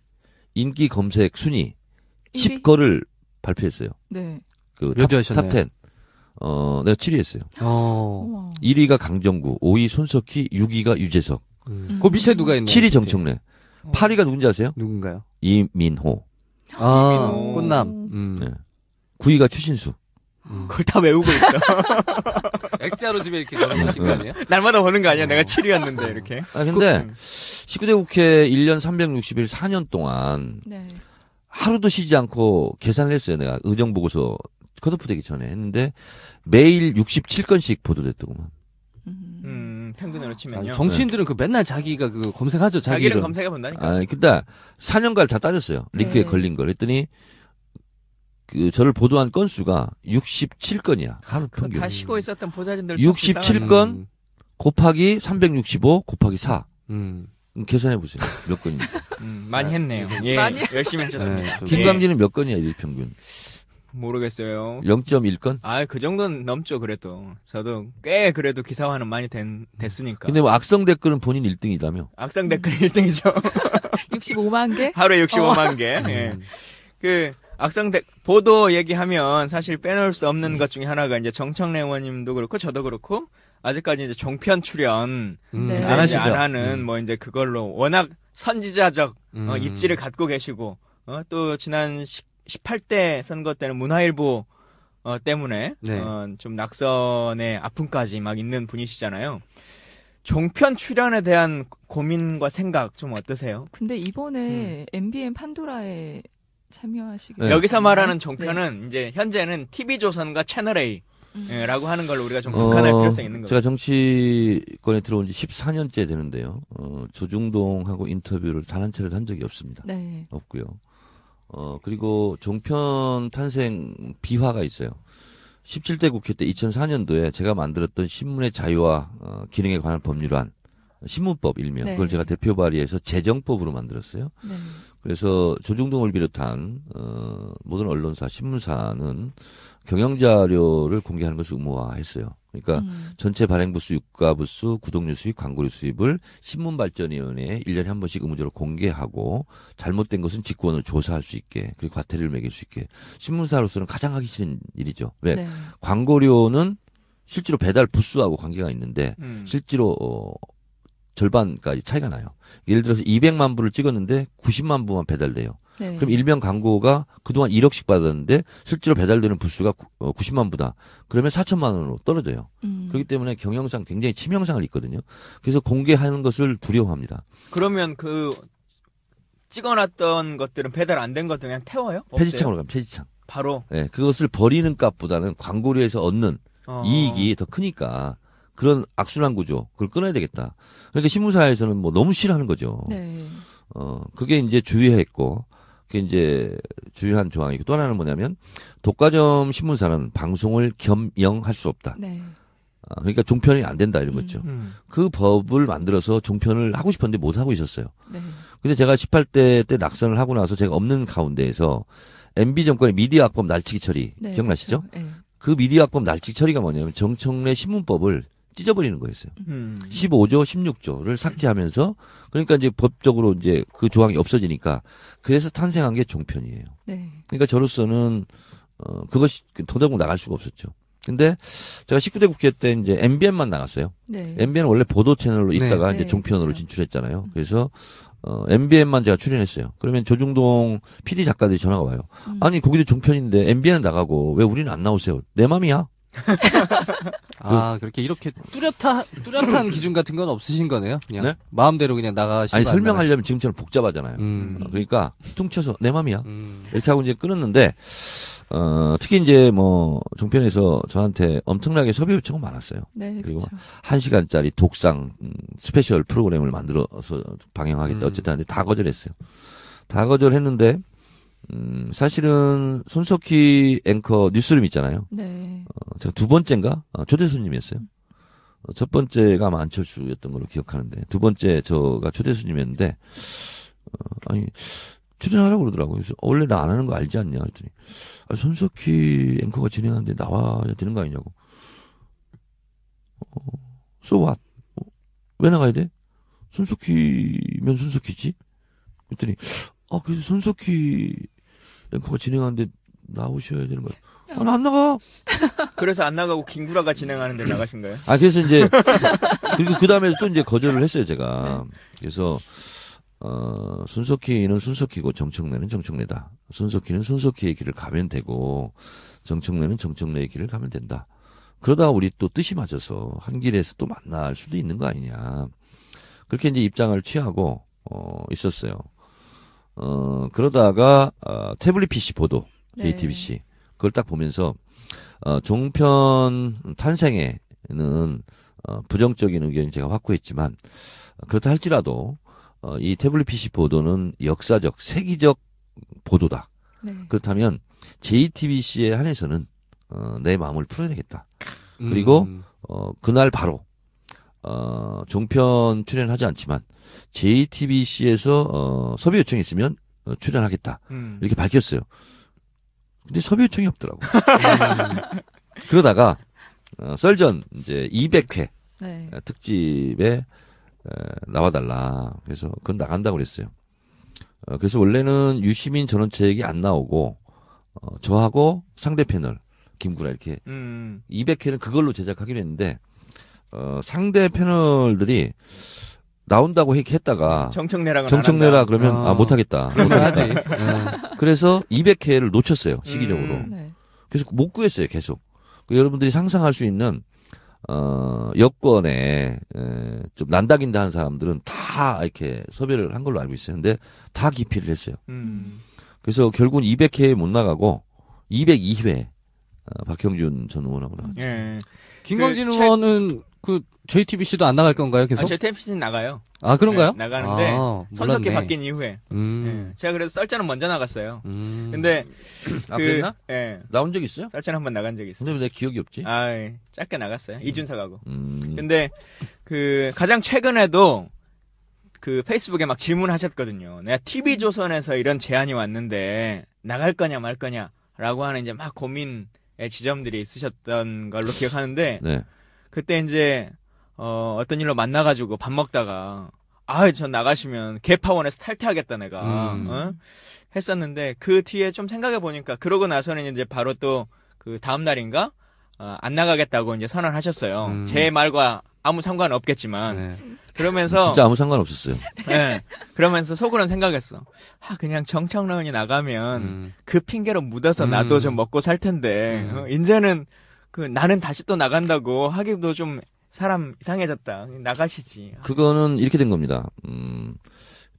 인기 검색 순위 1위? 10거를 발표했어요. 네. 몇 위 하셨나요? 탑10. 내가 7위 했어요. 우와. 1위가 강정구, 5위 손석희, 6위가 유재석. 그 밑에 누가 있나요? 7위 정청래. 8위가 누군지 아세요? 누군가요? 이민호. 이민호. 꽃남. 네. 9위가 추신수. 그걸 다 외우고 있어. 액자로 집에 이렇게 걸어놓으신 거 아니에요? 날마다 보는 거 아니야? 내가 7위였는데, 이렇게. 근데 19대 국회 1년 360일 4년 동안 네. 하루도 쉬지 않고 계산을 했어요. 내가 의정보고서 컷오프 되기 전에 했는데 매일 67건씩 보도됐더구만. 평균으로 치면요. 정치인들은 그 맨날 자기가 그 검색하죠. 자기 자기는 이름. 검색해 본다니까. 아니, 근데 4년간 다 따졌어요. 링크에 네. 걸린 걸 했더니 저를 보도한 건수가 67건이야. 하루 평균. 다 쉬고 있었던 보좌진들 67건 곱하기 365 곱하기 4. 계산해 보세요. 몇 건인지. 많이 했네요. 예, 많이 열심히 하셨습니다. 네, 김광진은 몇 건이야, 일평균? 모르겠어요. 0.1건? 아, 그 정도는 넘죠, 그래도. 저도 꽤 그래도 기사화는 많이 됐으니까. 근데 뭐 악성 댓글은 본인 1등이라며. 악성 댓글 1등이죠. 65만 개? 하루에 65만 개. 예. 그 악성 보도 얘기하면 사실 빼놓을 수 없는 것 중에 하나가 이제 정청래 의원님도 그렇고 저도 그렇고 아직까지 이제 종편 출연 네. 이제 안 하시죠? 안 하는 뭐 이제 그걸로 워낙 선지자적 입지를 갖고 계시고 또 지난 18대 선거 때는 문화일보 때문에 네. 좀 낙선의 아픔까지 막 있는 분이시잖아요. 종편 출연에 대한 고민과 생각 좀 어떠세요? 근데 이번에 MBN 판도라에 참여하시게 네. 여기서 말하는 종편은 이제 현재는 TV조선과 채널A 라고 하는 걸 우리가 좀 국한할 필요성이 있는 거죠. 제가 정치권에 들어온 지 14년째 되는데요. 조중동하고 인터뷰를 단 한 차례도 한 적이 없습니다. 네. 없고요. 그리고 종편 탄생 비화가 있어요. 17대 국회 때 2004년도에 제가 만들었던 신문의 자유와 기능에 관한 법률안, 신문법 일명, 네. 그걸 제가 대표 발의해서 제정법으로 만들었어요. 네. 그래서 조중동을 비롯한 모든 언론사, 신문사는 경영자료를 공개하는 것을 의무화했어요. 그러니까 전체 발행부수, 유가부수, 구독료 수입, 광고료 수입을 신문발전위원회에 1년에 한 번씩 의무적으로 공개하고 잘못된 것은 직권으로 조사할 수 있게 그리고 과태료를 매길 수 있게 신문사로서는 가장 하기 싫은 일이죠. 왜? 네. 광고료는 실제로 배달 부수하고 관계가 있는데 실제로 절반까지 차이가 나요. 예를 들어서 200만 부를 찍었는데 90만 부만 배달돼요. 네. 그럼 일명 광고가 그동안 1억씩 받았는데 실제로 배달되는 부수가 90만 부다. 그러면 4천만 원으로 떨어져요. 그렇기 때문에 경영상 굉장히 치명상을 입거든요. 그래서 공개하는 것을 두려워합니다. 그러면 그 찍어놨던 것들은 배달 안 된 것들 그냥 태워요? 폐지창으로 가면 폐지창. 바로. 네, 그것을 버리는 값보다는 광고료에서 얻는 이익이 더 크니까 그런 악순환 구조 그걸 끊어야 되겠다. 그러니까 신문사에서는 뭐 너무 싫어하는 거죠. 네. 그게 이제 주의했고. 그게 이제 주요한 조항이고 또 하나는 뭐냐면 독과점 신문사는 방송을 겸영할 수 없다. 네. 그러니까 종편이 안 된다 이런 거죠. 그 법을 만들어서 종편을 하고 싶었는데 못 하고 있었어요. 네. 근데 제가 18대 때 낙선을 하고 나서 제가 없는 가운데에서 MB 정권의 미디어 악법 날치기 처리 네. 기억나시죠? 그렇죠. 네. 그 미디어 악법 날치기 처리가 뭐냐면 정청래 신문법을 찢어버리는 거였어요. 15조, 16조를 삭제하면서 그러니까 이제 법적으로 이제 그 조항이 없어지니까 그래서 탄생한 게 종편이에요. 네. 그러니까 저로서는 그것이 더더욱 나갈 수가 없었죠. 근데 제가 19대 국회 때 이제 MBN만 나갔어요. 네. MBN은 원래 보도 채널로 있다가 네. 이제 네, 종편으로 그렇죠. 진출했잖아요. 그래서 MBN만 제가 출연했어요. 그러면 조중동 PD 작가들이 전화가 와요. 아니 거기도 종편인데 MBN은 나가고 왜 우리는 안 나오세요? 내 맘이야. 그렇게 이렇게 뚜렷한 기준 같은 건 없으신 거네요. 그냥 네? 마음대로 그냥 나가시고. 아니 설명하려면 지금처럼 복잡하잖아요. 그러니까 퉁쳐서 내 맘이야. 이렇게 하고 이제 끊었는데 특히 이제 뭐 종편에서 저한테 엄청나게 섭외 요청이 많았어요. 네. 그리고 그렇죠. 1시간짜리 독상 스페셜 프로그램을 만들어서 방영하겠다. 어쨌든 하는데 다 거절했어요. 다 거절했는데 사실은 손석희 앵커 뉴스룸 있잖아요. 네. 제가 두 번째인가 초대 손님이었어요. 첫 번째가 아마 안철수였던 걸로 기억하는데 두 번째 저가 초대 손님이었는데 아니 출연하라고 그러더라고요. 그래서 원래 나 안 하는 거 알지 않냐 했더니 손석희 앵커가 진행하는데 나와야 되는 거 아니냐고. So what? 왜 나가야 돼? 손석희면 손석희지? 그랬더니 그래서 손석희 앵커가 진행하는데 나오셔야 되는 거야. 나 안 나가. 그래서 안 나가고 김구라가 진행하는데 나가신 거예요? 그래서 이제 그리고 그 다음에 또 이제 거절을 했어요 제가. 그래서 손석희는 손석희고 정청래는 정청래다. 손석희는 손석희의 길을 가면 되고 정청래는 정청래의 길을 가면 된다. 그러다가 우리 또 뜻이 맞아서 한 길에서 또 만날 수도 있는 거 아니냐. 그렇게 이제 입장을 취하고 있었어요. 그러다가 태블릿 PC 보도 JTBC 그걸 딱 보면서 종편 탄생에는 부정적인 의견이 제가 확고했지만 그렇다 할지라도 이 태블릿 PC 보도는 역사적 세기적 보도다. 네. 그렇다면 JTBC에 한해서는 내 마음을 풀어야 되겠다. 그리고 그날 바로 종편 출연하지 않지만 JTBC에서 섭외 요청이 있으면 출연하겠다. 이렇게 밝혔어요. 근데 섭외 요청이 없더라고. 그러다가 썰전 이제 200회 네. 특집에 나와달라. 그래서 그건 나간다고 그랬어요. 그래서 원래는 유시민 전원책이 안 나오고 저하고 상대 패널 김구라 이렇게 200회는 그걸로 제작하기로 했는데 상대 패널들이 나온다고 했다가 정청래라 그러면 못하겠다. 못하지. 그래서 200회를 놓쳤어요 시기적으로. 네. 그래서 못 구했어요 계속. 여러분들이 상상할 수 있는 여권에 좀 난다긴다 한 사람들은 다 이렇게 섭외를 한 걸로 알고 있어요. 근데 다 기피를 했어요. 그래서 결국은 200회에 못 나가고 202회 박형준 전 의원하고 나갔죠. 예. 김광진 그 의원은 그 JTBC도 안 나갈 건가요? 계속? 제 텔레비전 나가요. 아, 그런가요? 네, 나가는데 손석희 몰랐네. 바뀐 이후에. 예. 제가 그래서 썰자는 먼저 나갔어요. 근데 아, 그랬나? 예. 나온 적 있어요? 썰자는 한번 나간 적이 있어요. 근데 왜 내 기억이 없지? 아, 짧게 나갔어요. 이준석하고. 음. 근데 그 가장 최근에도 그 페이스북에 막 질문하셨거든요. 내가 TV조선에서 이런 제안이 왔는데 나갈 거냐 말 거냐라고 하는 이제 막 고민의 지점들이 있으셨던 걸로 기억하는데 네. 그때 이제 어떤 일로 만나가지고 밥 먹다가 전 나가시면 개파원에서 탈퇴하겠다 내가 했었는데 그 뒤에 좀 생각해 보니까 그러고 나서는 이제 바로 또 그 다음 날인가 안 나가겠다고 이제 선언하셨어요. 제 말과 아무 상관 없겠지만 네. 그러면서 진짜 아무 상관 없었어요. 예. 그러면서 속으로는 생각했어. 그냥 정청래원이 나가면 그 핑계로 묻어서 나도 좀 먹고 살 텐데 이제는 그 나는 다시 또 나간다고 하기도 좀 사람 이상해졌다. 나가시지. 그거는 이렇게 된 겁니다.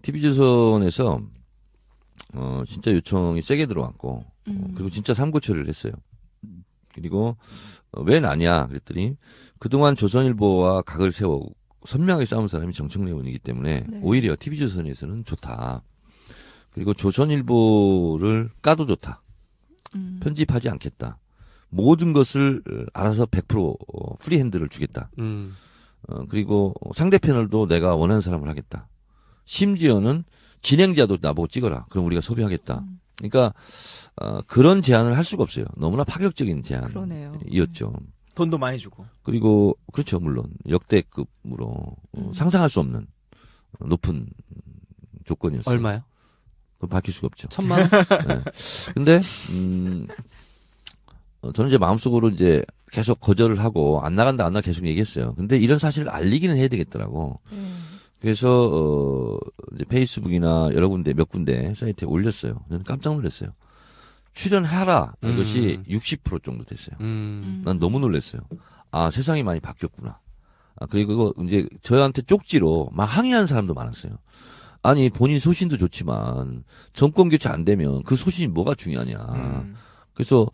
TV조선에서 진짜 요청이 세게 들어왔고 그리고 진짜 삼고 처리를 했어요. 그리고 왜 나냐 그랬더니 그동안 조선일보와 각을 세워 선명하게 싸운 사람이 정청래 의원이기 때문에 네. 오히려 TV조선에서는 좋다. 그리고 조선일보를 까도 좋다. 편집하지 않겠다. 모든 것을 알아서 100% 프리핸드를 주겠다. 그리고 상대 패널도 내가 원하는 사람을 하겠다. 심지어는 진행자도 나보고 찍어라. 그럼 우리가 섭외하겠다. 그러니까 그런 제안을 할 수가 없어요. 너무나 파격적인 그러네요. 제안이었죠. 돈도 많이 주고. 그리고 그렇죠. 물론 역대급으로 상상할 수 없는 높은 조건이었어요. 얼마요? 그건 밝힐 수가 없죠. 1,000만 원? 네. 근데 저는 이제 마음속으로 이제 계속 거절을 하고 안 나간다 계속 얘기했어요. 근데 이런 사실을 알리기는 해야 되겠더라고. 그래서 이제 페이스북이나 여러 군데 몇 군데 사이트에 올렸어요. 저는 깜짝 놀랐어요. 출연하라 이것이 60% 정도 됐어요. 난 너무 놀랐어요. 세상이 많이 바뀌었구나. 그리고 이제 저한테 쪽지로 막 항의하는 사람도 많았어요. 아니 본인 소신도 좋지만 정권 교체 안 되면 그 소신이 뭐가 중요하냐. 그래서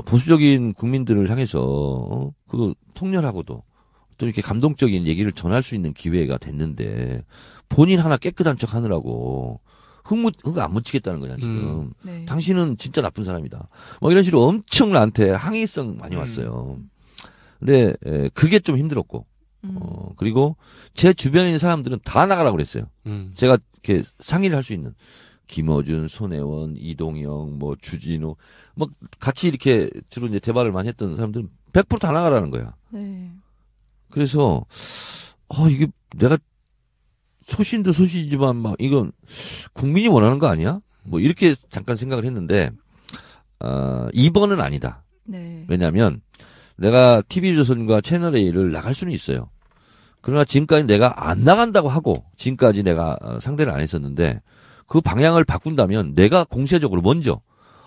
보수적인 국민들을 향해서 그 통렬하고도 또 이렇게 감동적인 얘기를 전할 수 있는 기회가 됐는데 본인 하나 깨끗한 척 하느라고 흙 안 묻히겠다는 거냐 지금. 네. 당신은 진짜 나쁜 사람이다. 뭐 이런 식으로 엄청 나한테 항의성 많이 왔어요. 근데 그게 좀 힘들었고 그리고 제 주변에 있는 사람들은 다 나가라고 그랬어요. 제가 이렇게 상의를 할 수 있는 김어준, 손혜원, 이동영, 뭐 주진우, 뭐 같이 이렇게 주로 이제 대화를 많이 했던 사람들은 100% 다 나가라는 거야. 네. 그래서 이게 내가 소신도 소신이지만 막 이건 국민이 원하는 거 아니야? 뭐 이렇게 잠깐 생각을 했는데 2번은 아니다. 네. 왜냐하면 내가 TV조선과 채널A를 나갈 수는 있어요. 그러나 지금까지 내가 안 나간다고 하고 지금까지 내가 상대를 안 했었는데 그 방향을 바꾼다면 내가 공세적으로 먼저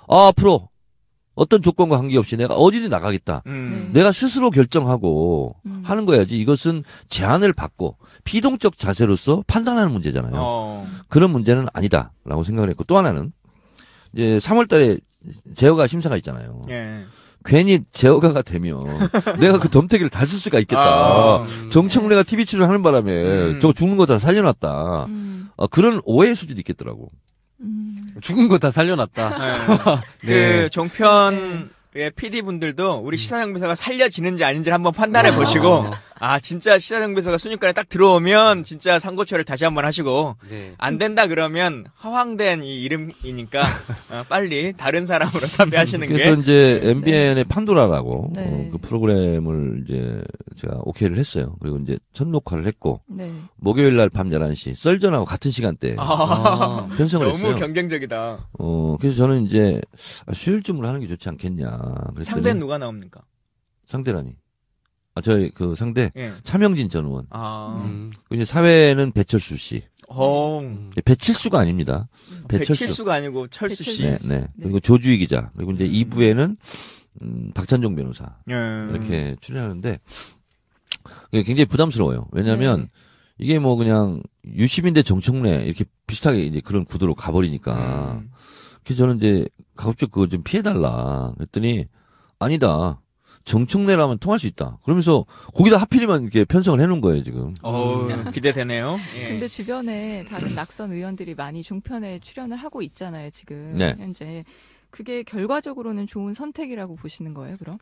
앞으로 어떤 조건과 관계없이 내가 어디든 나가겠다. 내가 스스로 결정하고 하는 거야지. 이것은 제안을 받고 비동적 자세로서 판단하는 문제잖아요. 그런 문제는 아니다라고 생각을 했고 또 하나는 이제 3월 달에 제어가 심사가 있잖아요. 예. 괜히 제어가가 되면 내가 그 덤태기를 다 쓸 수가 있겠다. 정청래가 TV 출연하는 바람에 저거 죽는 거 다 살려놨다. 그런 오해의 소지도 있겠더라고. 죽은 거 다 살려놨다. 네. 그 종편의 PD분들도 우리 시사정비서가 살려지는지 아닌지를 한번 판단해 보시고 진짜 시사정비서가 순위권에 딱 들어오면 진짜 상고처를 다시 한번 하시고 네. 안 된다 그러면 허황된 이 이름이니까 빨리 다른 사람으로 섭외하시는 게. 그래서 이제 MBN의 판도라라고 네. 그 프로그램을 이제 제가 오케이를 했어요. 그리고 이제 첫 녹화를 했고 네. 목요일 날 밤 11시 썰전하고 같은 시간대에 편성을 너무 했어요. 경쟁적이다. 그래서 저는 이제 수요일쯤으로 하는 게 좋지 않겠냐. 그랬더니 상대는 누가 나옵니까? 상대라니. 저희 그 상대 예. 차명진 전 의원. 그리고 이제 사회는 배철수 씨. 배칠수가 아닙니다. 배철수. 배칠수가 아니고 철수 씨. 네, 네. 그리고 조주희 기자. 그리고 이제 2부에는 박찬종 변호사. 예. 이렇게 출연하는데 이게 굉장히 부담스러워요. 왜냐하면 이게 뭐 그냥 유시민 대 정청래 이렇게 비슷하게 이제 그런 구도로 가버리니까. 그래서 저는 이제 가급적 그거 좀 피해달라. 그랬더니 아니다. 정청래라면 통할 수 있다. 그러면서 거기다 하필이면 이렇게 편성을 해놓은 거예요 지금. 기대되네요. 예. 근데 주변에 다른 낙선 의원들이 많이 종편에 출연을 하고 있잖아요, 지금. 네. 현재. 그게 결과적으로는 좋은 선택이라고 보시는 거예요, 그럼?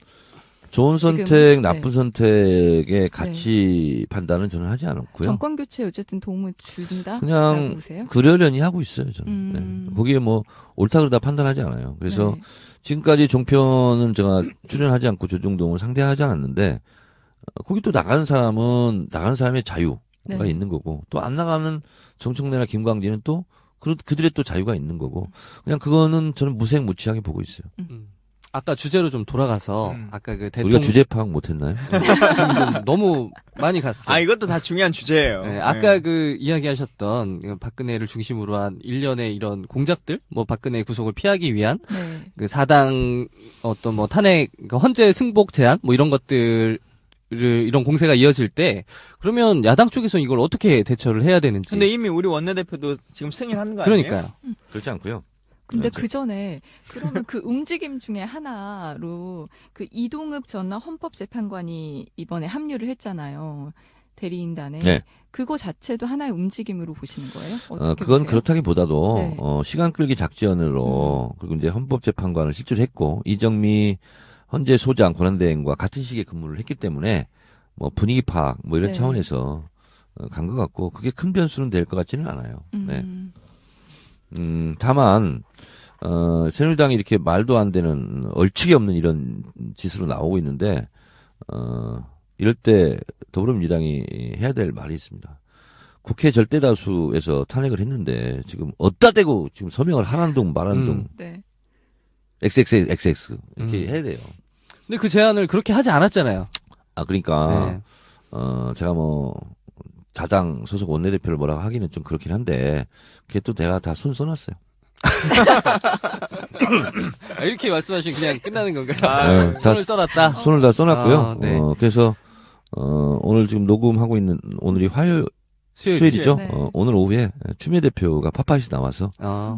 좋은 지금, 선택, 나쁜 선택의 가치 네. 판단은 저는 하지 않았고요. 정권 교체에 어쨌든 도움을 준다? 그냥 라고 보세요? 그러려니 하고 있어요, 저는. 네. 거기에 뭐 옳다 그러다 판단하지 않아요. 그래서 네. 지금까지 종편은 제가 출연하지 않고 조중동을 상대하지 않았는데 거기 또 나가는 사람은 나가는 사람의 자유가 네. 있는 거고 또 안 나가는 정청래나 김광진은 또 그들의 또 자유가 있는 거고 그냥 그거는 저는 무색무취하게 보고 있어요. 아까 주제로 좀 돌아가서 아까 그 대통령 우리가 주제 파악 못했나요? 좀 너무 많이 갔어요. 이것도 다 중요한 주제예요. 네, 아까 그 이야기하셨던 박근혜를 중심으로 한 일련의 이런 공작들, 뭐 박근혜 구속을 피하기 위한 네. 그 사당 어떤 뭐 탄핵 그 헌재 승복 제한 뭐 이런 것들을 이런 공세가 이어질 때 그러면 야당 쪽에서 이걸 어떻게 대처를 해야 되는지. 근데 이미 우리 원내대표도 지금 승인한 거 아니에요? 그러니까요. 그렇지 않고요. 근데 그 전에 그러면 그 움직임 중에 하나로 그 이동읍 전 헌법재판관이 이번에 합류를 했잖아요. 대리인단에. 네. 그거 자체도 하나의 움직임으로 보시는 거예요? 어떻게 그건 보세요? 그렇다기보다도 네. 시간 끌기 작전으로 그리고 이제 헌법재판관을 실질했고 이정미 헌재 소장 권한대행과 같은 시기에 근무를 했기 때문에 뭐 분위기 파악 뭐 이런 네. 차원에서 간 것 같고 그게 큰 변수는 될 것 같지는 않아요. 네. 다만 새누리당이 이렇게 말도 안 되는 얼치기 없는 이런 짓으로 나오고 있는데 이럴 때 더불어민주당이 해야 될 말이 있습니다. 국회 절대다수에서 탄핵을 했는데 지금 어디다 대고 지금 서명을 한한동 말한동 네. XXX 이렇게 해야 돼요. 근데 그 제안을 그렇게 하지 않았잖아요. 그러니까 네. 제가 뭐 자당 소속 원내대표를 뭐라고 하기는 좀 그렇긴 한데 그게 또 내가 다 손 써놨어요. 이렇게 말씀하시면 그냥 끝나는 건가요? 네, 손을 써놨다. 손을 다 써놨고요. 네. 그래서 오늘 지금 녹음하고 있는 오늘이 수요일이죠. 네. 오늘 오후에 추미애 대표가 팟팟이 나와서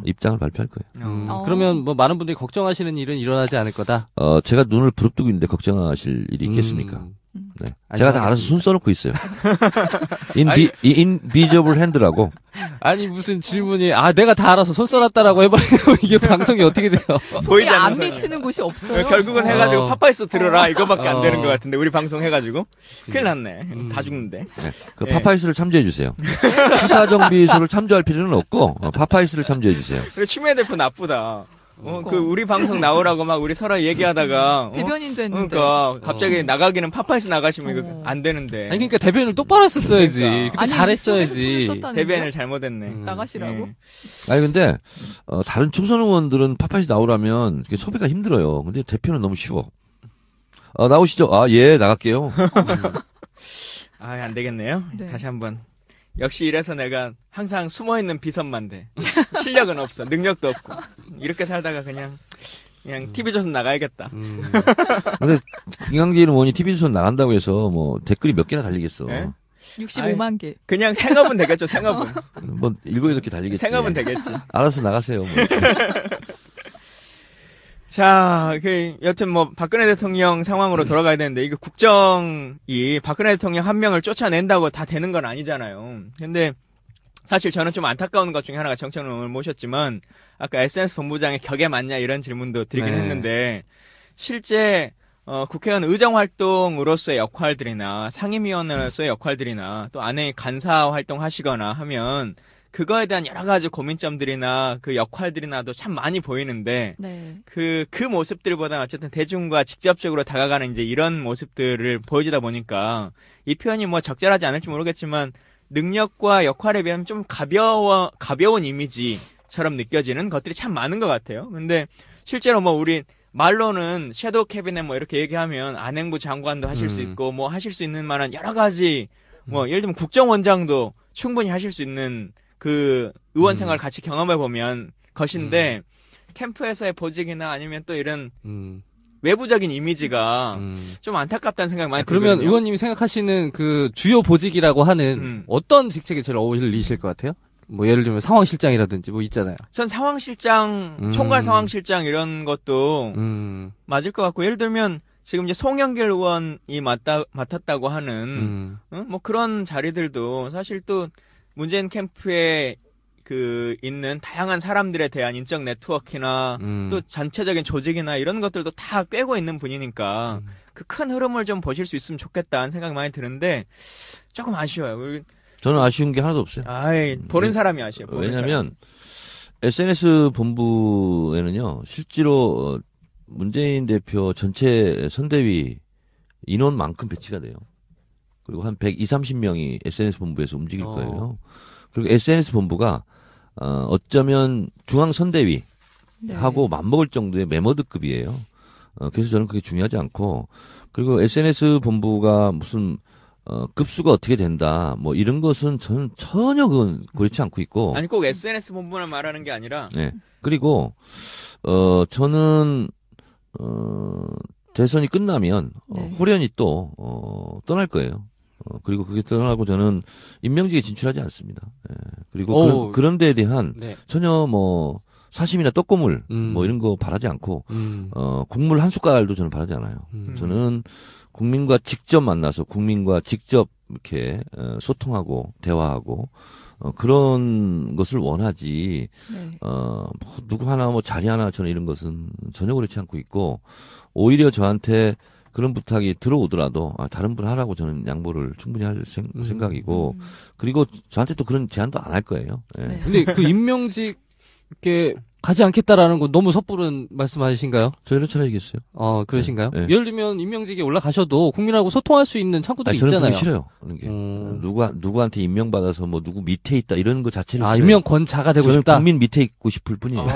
입장을 발표할 거예요. 그러면 뭐 많은 분들이 걱정하시는 일은 일어나지 않을 거다. 제가 눈을 부릅뜨고 있는데 걱정하실 일이 있겠습니까? 네. 제가 다 알아서 손 써놓고 있어요. 인비저블 핸드라고. 아니 무슨 질문이 내가 다 알아서 손 써놨다라고 해버리면 이게 방송이 어떻게 돼요? 손이 안 미치는 곳이 없어요. 결국은 해가지고 팟파이스 들어라 이거밖에 안 되는 것 같은데 우리 방송 해가지고 큰일 났네. 다 죽는데. 네. 그 팟파이스를 참조해 주세요. 시사정비소를 참조할 필요는 없고 팟파이스를 참조해 주세요. 그래 추미애 대표 나쁘다. 우리 방송 나오라고 막 우리 서로 얘기하다가 대변인도 했는데. 그러니까 갑자기 나가기는 팟파이스 나가시면 이거 안 되는데. 아니 그러니까 대변을 똑바로 했었어야지. 그러니까. 그때 잘했어야지. 대변을 잘못했네. 나가시라고? 아니 근데 다른 총선 의원들은 팟파이스 나오라면 섭외가 힘들어요. 근데 대표는 너무 쉬워. 나오시죠. 예, 나갈게요. 안 되겠네요. 네. 다시 한번. 역시 이래서 내가 항상 숨어있는 비선만 돼. 실력은 없어. 능력도 없고. 이렇게 살다가 그냥 TV조선 나가야겠다. 근데 김광진 의원이 TV조선 나간다고 해서 뭐 댓글이 몇 개나 달리겠어. 네? 65만 개. 그냥 생업은 되겠죠. 생업은. 뭐 7-8개 달리겠지. 생업은 되겠지. 알아서 나가세요. 뭐. 자, 여튼 뭐 박근혜 대통령 상황으로 돌아가야 되는데 이거 국정이 박근혜 대통령 한 명을 쫓아낸다고 다 되는 건 아니잖아요. 근데 사실 저는 좀 안타까운 것 중에 하나가 정청래 의원을 모셨지만 아까 SNS 본부장의 격에 맞냐 이런 질문도 드리긴 했는데 실제 국회의원 의정 활동으로서의 역할들이나 상임위원으로서의 역할들이나 또 안에 간사 활동하시거나 하면 그거에 대한 여러 가지 고민점들이나 그 역할들이나도 참 많이 보이는데 네. 그 모습들보다는 어쨌든 대중과 직접적으로 다가가는 이제 이런 모습들을 보여주다 보니까 이 표현이 뭐 적절하지 않을지 모르겠지만 능력과 역할에 비하면 좀 가벼운 이미지처럼 느껴지는 것들이 참 많은 것 같아요. 근데 실제로 뭐 우리 말로는 섀도우 캐비넷 뭐 이렇게 얘기하면 안행부 장관도 하실 수 있고 뭐 하실 수 있는 만한 여러 가지 뭐 예를 들면 국정원장도 충분히 하실 수 있는 그 의원 생활을 같이 경험해 보면 것인데 캠프에서의 보직이나 아니면 또 이런 외부적인 이미지가 좀 안타깝다는 생각이 많이 들거든요. 그러면 의원님이 생각하시는 그 주요 보직이라고 하는 어떤 직책이 제일 어울리실 것 같아요? 뭐 예를 들면 상황실장이라든지 뭐 있잖아요. 전 상황실장, 총괄 상황실장 이런 것도 맞을 것 같고, 예를 들면 지금 이제 송영길 의원이 맡았다고 하는 뭐 그런 자리들도 사실 또 문재인 캠프에 그 있는 다양한 사람들에 대한 인적 네트워크나 또 전체적인 조직이나 이런 것들도 다 꿰고 있는 분이니까 그 큰 흐름을 좀 보실 수 있으면 좋겠다는 생각이 많이 드는데 조금 아쉬워요. 저는 아쉬운 게 하나도 없어요. 보는 사람이 아쉬워요. 왜냐하면 SNS 본부에는요, 실제로 문재인 대표 전체 선대위 인원만큼 배치가 돼요. 그리고 한 120~130명이 SNS 본부에서 움직일 거예요. 그리고 SNS 본부가 어쩌면 중앙 선대위 하고 맞먹을 정도의 메모드급이에요. 그래서 저는 그게 중요하지 않고, 그리고 SNS 본부가 무슨 급수가 어떻게 된다, 뭐 이런 것은 저는 전혀 그건 그렇지 않고 있고. 아니 꼭 SNS 본부를 말하는 게 아니라. 네. 그리고 저는 대선이 끝나면 호련이 또 떠날 거예요. 그리고 그게 떠나고 저는 임명직에 진출하지 않습니다. 예. 그리고 그런 데에 대한 전혀 뭐 사심이나 떡고물 뭐 이런 거 바라지 않고 국물 한 숟갈도 저는 바라지 않아요. 저는 국민과 직접 만나서 국민과 직접 이렇게 소통하고 대화하고 그런 것을 원하지. 뭐 누구 하나 뭐 자리 하나 저는 이런 것은 전혀 그렇지 않고 있고, 오히려 저한테 그런 부탁이 들어오더라도 다른 분 하라고 저는 양보를 충분히 할 생각이고, 그리고 저한테 또 그런 제안도 안 할 거예요. 예. 네. 근데 그 임명직에 가지 않겠다라는 건 너무 섣부른 말씀하신가요? 저 이런 차례 얘기했어요. 그러신가요? 네. 예를 들면 임명직에 올라가셔도 국민하고 소통할 수 있는 창구들이 저는 있잖아요. 그게 싫어요. 그런 게. 누구한테 임명받아서 뭐 누구 밑에 있다 이런 거 자체를 싫어요. 임명권자가 되고 저는 싶다. 국민 밑에 있고 싶을 뿐이에요.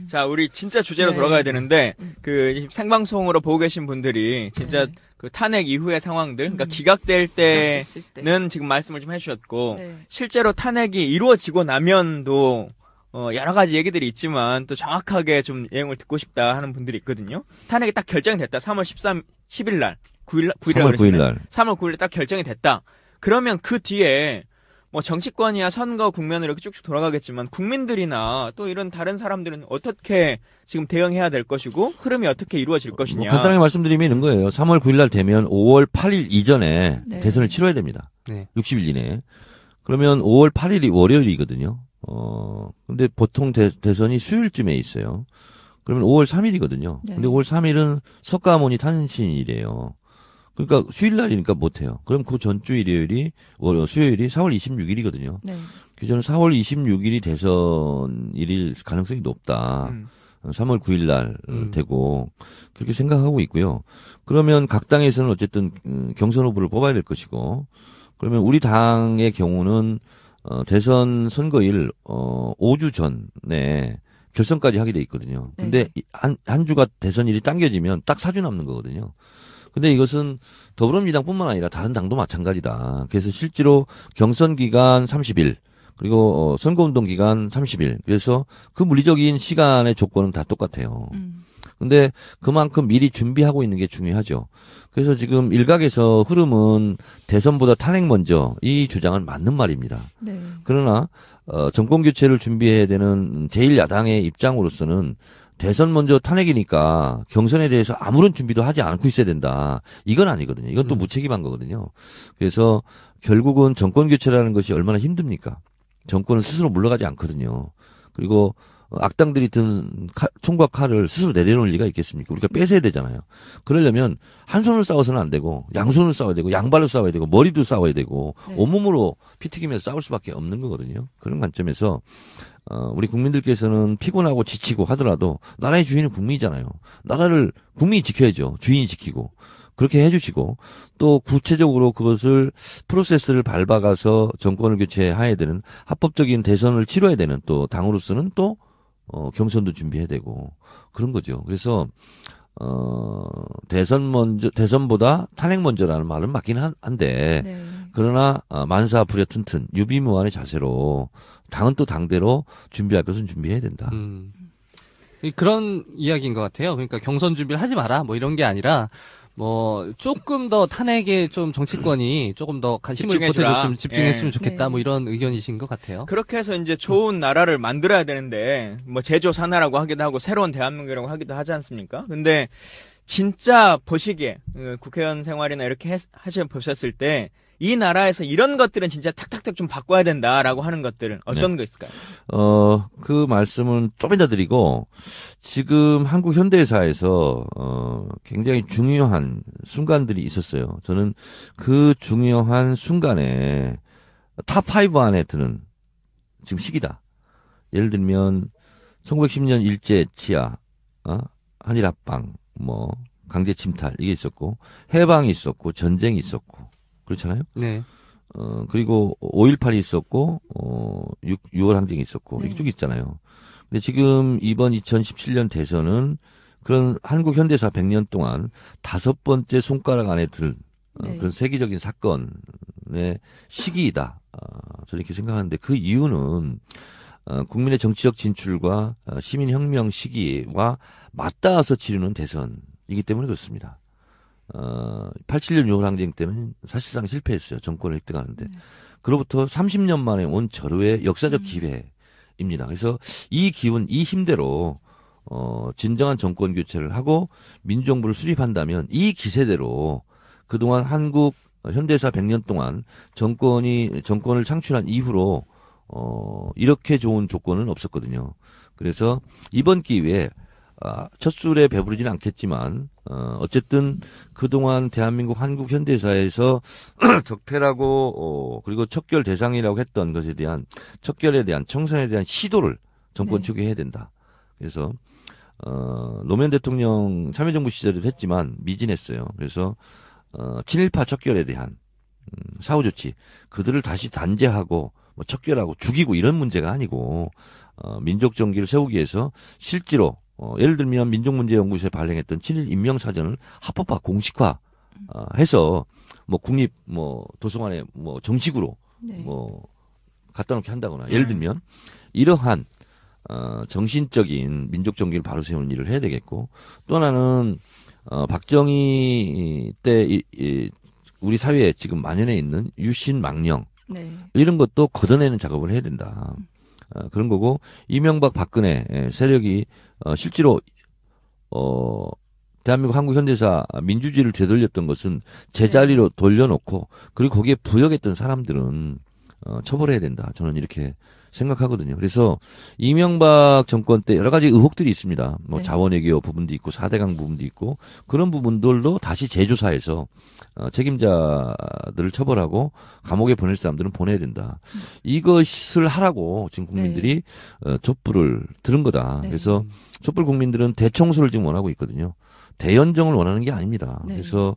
자, 우리 진짜 주제로 돌아가야 되는데, 그 생방송으로 보고 계신 분들이 진짜 그 탄핵 이후의 상황들, 그러니까 기각될 때는 지금 말씀을 좀 해주셨고, 실제로 탄핵이 이루어지고 나면도 여러 가지 얘기들이 있지만 또 정확하게 좀 내용을 듣고 싶다 하는 분들이 있거든요. 탄핵이 딱 결정이 됐다. 3월 10일 날, 3월 9일 날. 3월 9일 딱 결정이 됐다. 그러면 그 뒤에 뭐 정치권이야 선거 국면으로 이렇게 쭉쭉 돌아가겠지만 국민들이나 또 이런 다른 사람들은 어떻게 지금 대응해야 될 것이고 흐름이 어떻게 이루어질 것이냐. 뭐 간단하게 말씀드리면 이런 거예요. 3월 9일 날 되면 5월 8일 이전에 대선을 치러야 됩니다. 60일 이내에. 그러면 5월 8일이 월요일이거든요. 근데 보통 대선이 수요일쯤에 있어요. 그러면 5월 3일이거든요. 근데 5월 3일은 석가모니 탄신일이에요. 그러니까 수요일날이니까 못해요. 그럼 그 전주 일요일이, 수요일이 4월 26일이거든요. 그래서 저는 4월 26일이 대선일일 가능성이 높다. 3월 9일 날 되고, 그렇게 생각하고 있고요. 그러면 각 당에서는 어쨌든 경선 후보를 뽑아야 될 것이고, 그러면 우리 당의 경우는 대선 선거일 5주 전에 결선까지 하게 돼 있거든요. 근데 한 주가 대선일이 당겨지면 딱 4주 남는 거거든요. 근데 이것은 더불어민주당뿐만 아니라 다른 당도 마찬가지다. 그래서 실제로 경선 기간 30일, 그리고 선거운동 기간 30일. 그래서 그 물리적인 시간의 조건은 다 똑같아요. 근데 그만큼 미리 준비하고 있는 게 중요하죠. 그래서 지금 일각에서 흐름은 대선보다 탄핵 먼저, 이 주장은 맞는 말입니다. 그러나 정권 교체를 준비해야 되는 제1야당의 입장으로서는 대선 먼저 탄핵이니까 경선에 대해서 아무런 준비도 하지 않고 있어야 된다. 이건 아니거든요. 이건 또 무책임한 거거든요. 그래서 결국은 정권 교체라는 것이 얼마나 힘듭니까? 정권은 스스로 물러가지 않거든요. 그리고 악당들이 든 총과 칼을 스스로 내려놓을 리가 있겠습니까? 우리가 뺏어야 되잖아요. 그러려면 한 손으로 싸워서는 안 되고, 양손으로 싸워야 되고, 양발로 싸워야 되고, 머리도 싸워야 되고, 온몸으로 피 튀기면서 싸울 수밖에 없는 거거든요. 그런 관점에서 우리 국민들께서는 피곤하고 지치고 하더라도 나라의 주인은 국민이잖아요. 나라를 국민이 지켜야죠. 주인이 지키고. 그렇게 해주시고, 또 구체적으로 그것을 프로세스를 밟아가서 정권을 교체해야 되는 합법적인 대선을 치러야 되는 또 당으로서는 또 경선도 준비해야 되고 그런 거죠. 그래서 대선보다 탄핵 먼저라는 말은 맞긴 한데 그러나 만사 부려 튼튼 유비무환의 자세로 당은 또 당대로 준비할 것은 준비해야 된다. 그런 이야기인 것 같아요. 그러니까 경선 준비를 하지 마라 뭐 이런 게 아니라 뭐 조금 더 탄핵에 좀 정치권이 조금 더 힘을 집중해주라. 보태줬으면 집중했으면 예. 좋겠다. 네. 뭐 이런 의견이신 것 같아요. 그렇게 해서 이제 좋은 나라를 만들어야 되는데 뭐 제조 산하라고 하기도 하고 새로운 대한민국이라고 하기도 하지 않습니까? 근데 진짜 보시기에 국회의원 생활이나 이렇게 보셨을 때 이 나라에서 이런 것들은 진짜 탁탁탁 좀 바꿔야 된다라고 하는 것들은 어떤 거 있을까요? 그 말씀은 좀 이따 드리고, 지금 한국 현대사에서, 굉장히 중요한 순간들이 있었어요. 저는 그 중요한 순간에 탑5 안에 드는 지금 시기다. 예를 들면, 1910년 일제 치하, 한일 합방, 뭐, 강제 침탈, 이게 있었고, 해방이 있었고, 전쟁이 있었고, 그렇잖아요? 네. 그리고 5.18이 있었고, 6월 항쟁이 있었고, 네. 이렇게 쭉 있잖아요. 근데 지금 이번 2017년 대선은 그런 한국 현대사 100년 동안 5번째 손가락 안에 들 네. 그런 세계적인 사건의 시기이다. 저는 이렇게 생각하는데 그 이유는 국민의 정치적 진출과 시민혁명 시기와 맞닿아서 치르는 대선이기 때문에 그렇습니다. 87년 6월 항쟁 때는 사실상 실패했어요. 정권을 획득하는데. 네. 그로부터 30년 만에 온 절호의 역사적 기회입니다. 그래서 이 기운, 이 힘대로, 진정한 정권 교체를 하고 민주정부를 수립한다면 이 기세대로 그동안 한국 현대사 100년 동안 정권을 창출한 이후로, 이렇게 좋은 조건은 없었거든요. 그래서 이번 기회에 첫 술에 배부르지는 않겠지만 어쨌든 그동안 대한민국 한국 현대사에서 적폐라고 그리고 척결 대상이라고 했던 것에 대한 척결에 대한 청산에 대한 시도를 정권 네. 측이 해야 된다. 그래서 노무현 대통령 참여정부 시절에도 했지만 미진했어요. 그래서 친일파 척결에 대한 사후 조치 그들을 다시 단죄하고 뭐 척결하고 죽이고 이런 문제가 아니고 민족 정기를 세우기 위해서 실제로 예를 들면 민족문제연구소에 발행했던 친일 인명사전을 합법화, 공식화, 해서, 뭐, 국립, 뭐, 도서관에, 뭐, 정식으로, 네. 뭐, 갖다 놓게 한다거나, 예를 들면, 이러한, 정신적인 민족 정기를 바로 세우는 일을 해야 되겠고, 또 하나는, 박정희 때, 우리 사회에 지금 만연해 있는 유신 망령, 네. 이런 것도 걷어내는 작업을 해야 된다. 그런 거고 이명박 박근혜 세력이 실제로 대한민국 한국 현대사 민주주의를 되돌렸던 것은 제자리로 돌려놓고 그리고 거기에 부역했던 사람들은 처벌해야 된다. 저는 이렇게 생각하거든요. 그래서 이명박 정권 때 여러 가지 의혹들이 있습니다. 뭐 네. 자원외교 부분도 있고 4대강 부분도 있고 그런 부분들도 다시 재조사해서 책임자들을 처벌하고 감옥에 보낼 사람들은 보내야 된다. 이것을 하라고 지금 국민들이 촛불을 들은 거다. 네. 그래서 촛불 국민들은 대청소를 지금 원하고 있거든요. 대연정을 원하는 게 아닙니다. 네. 그래서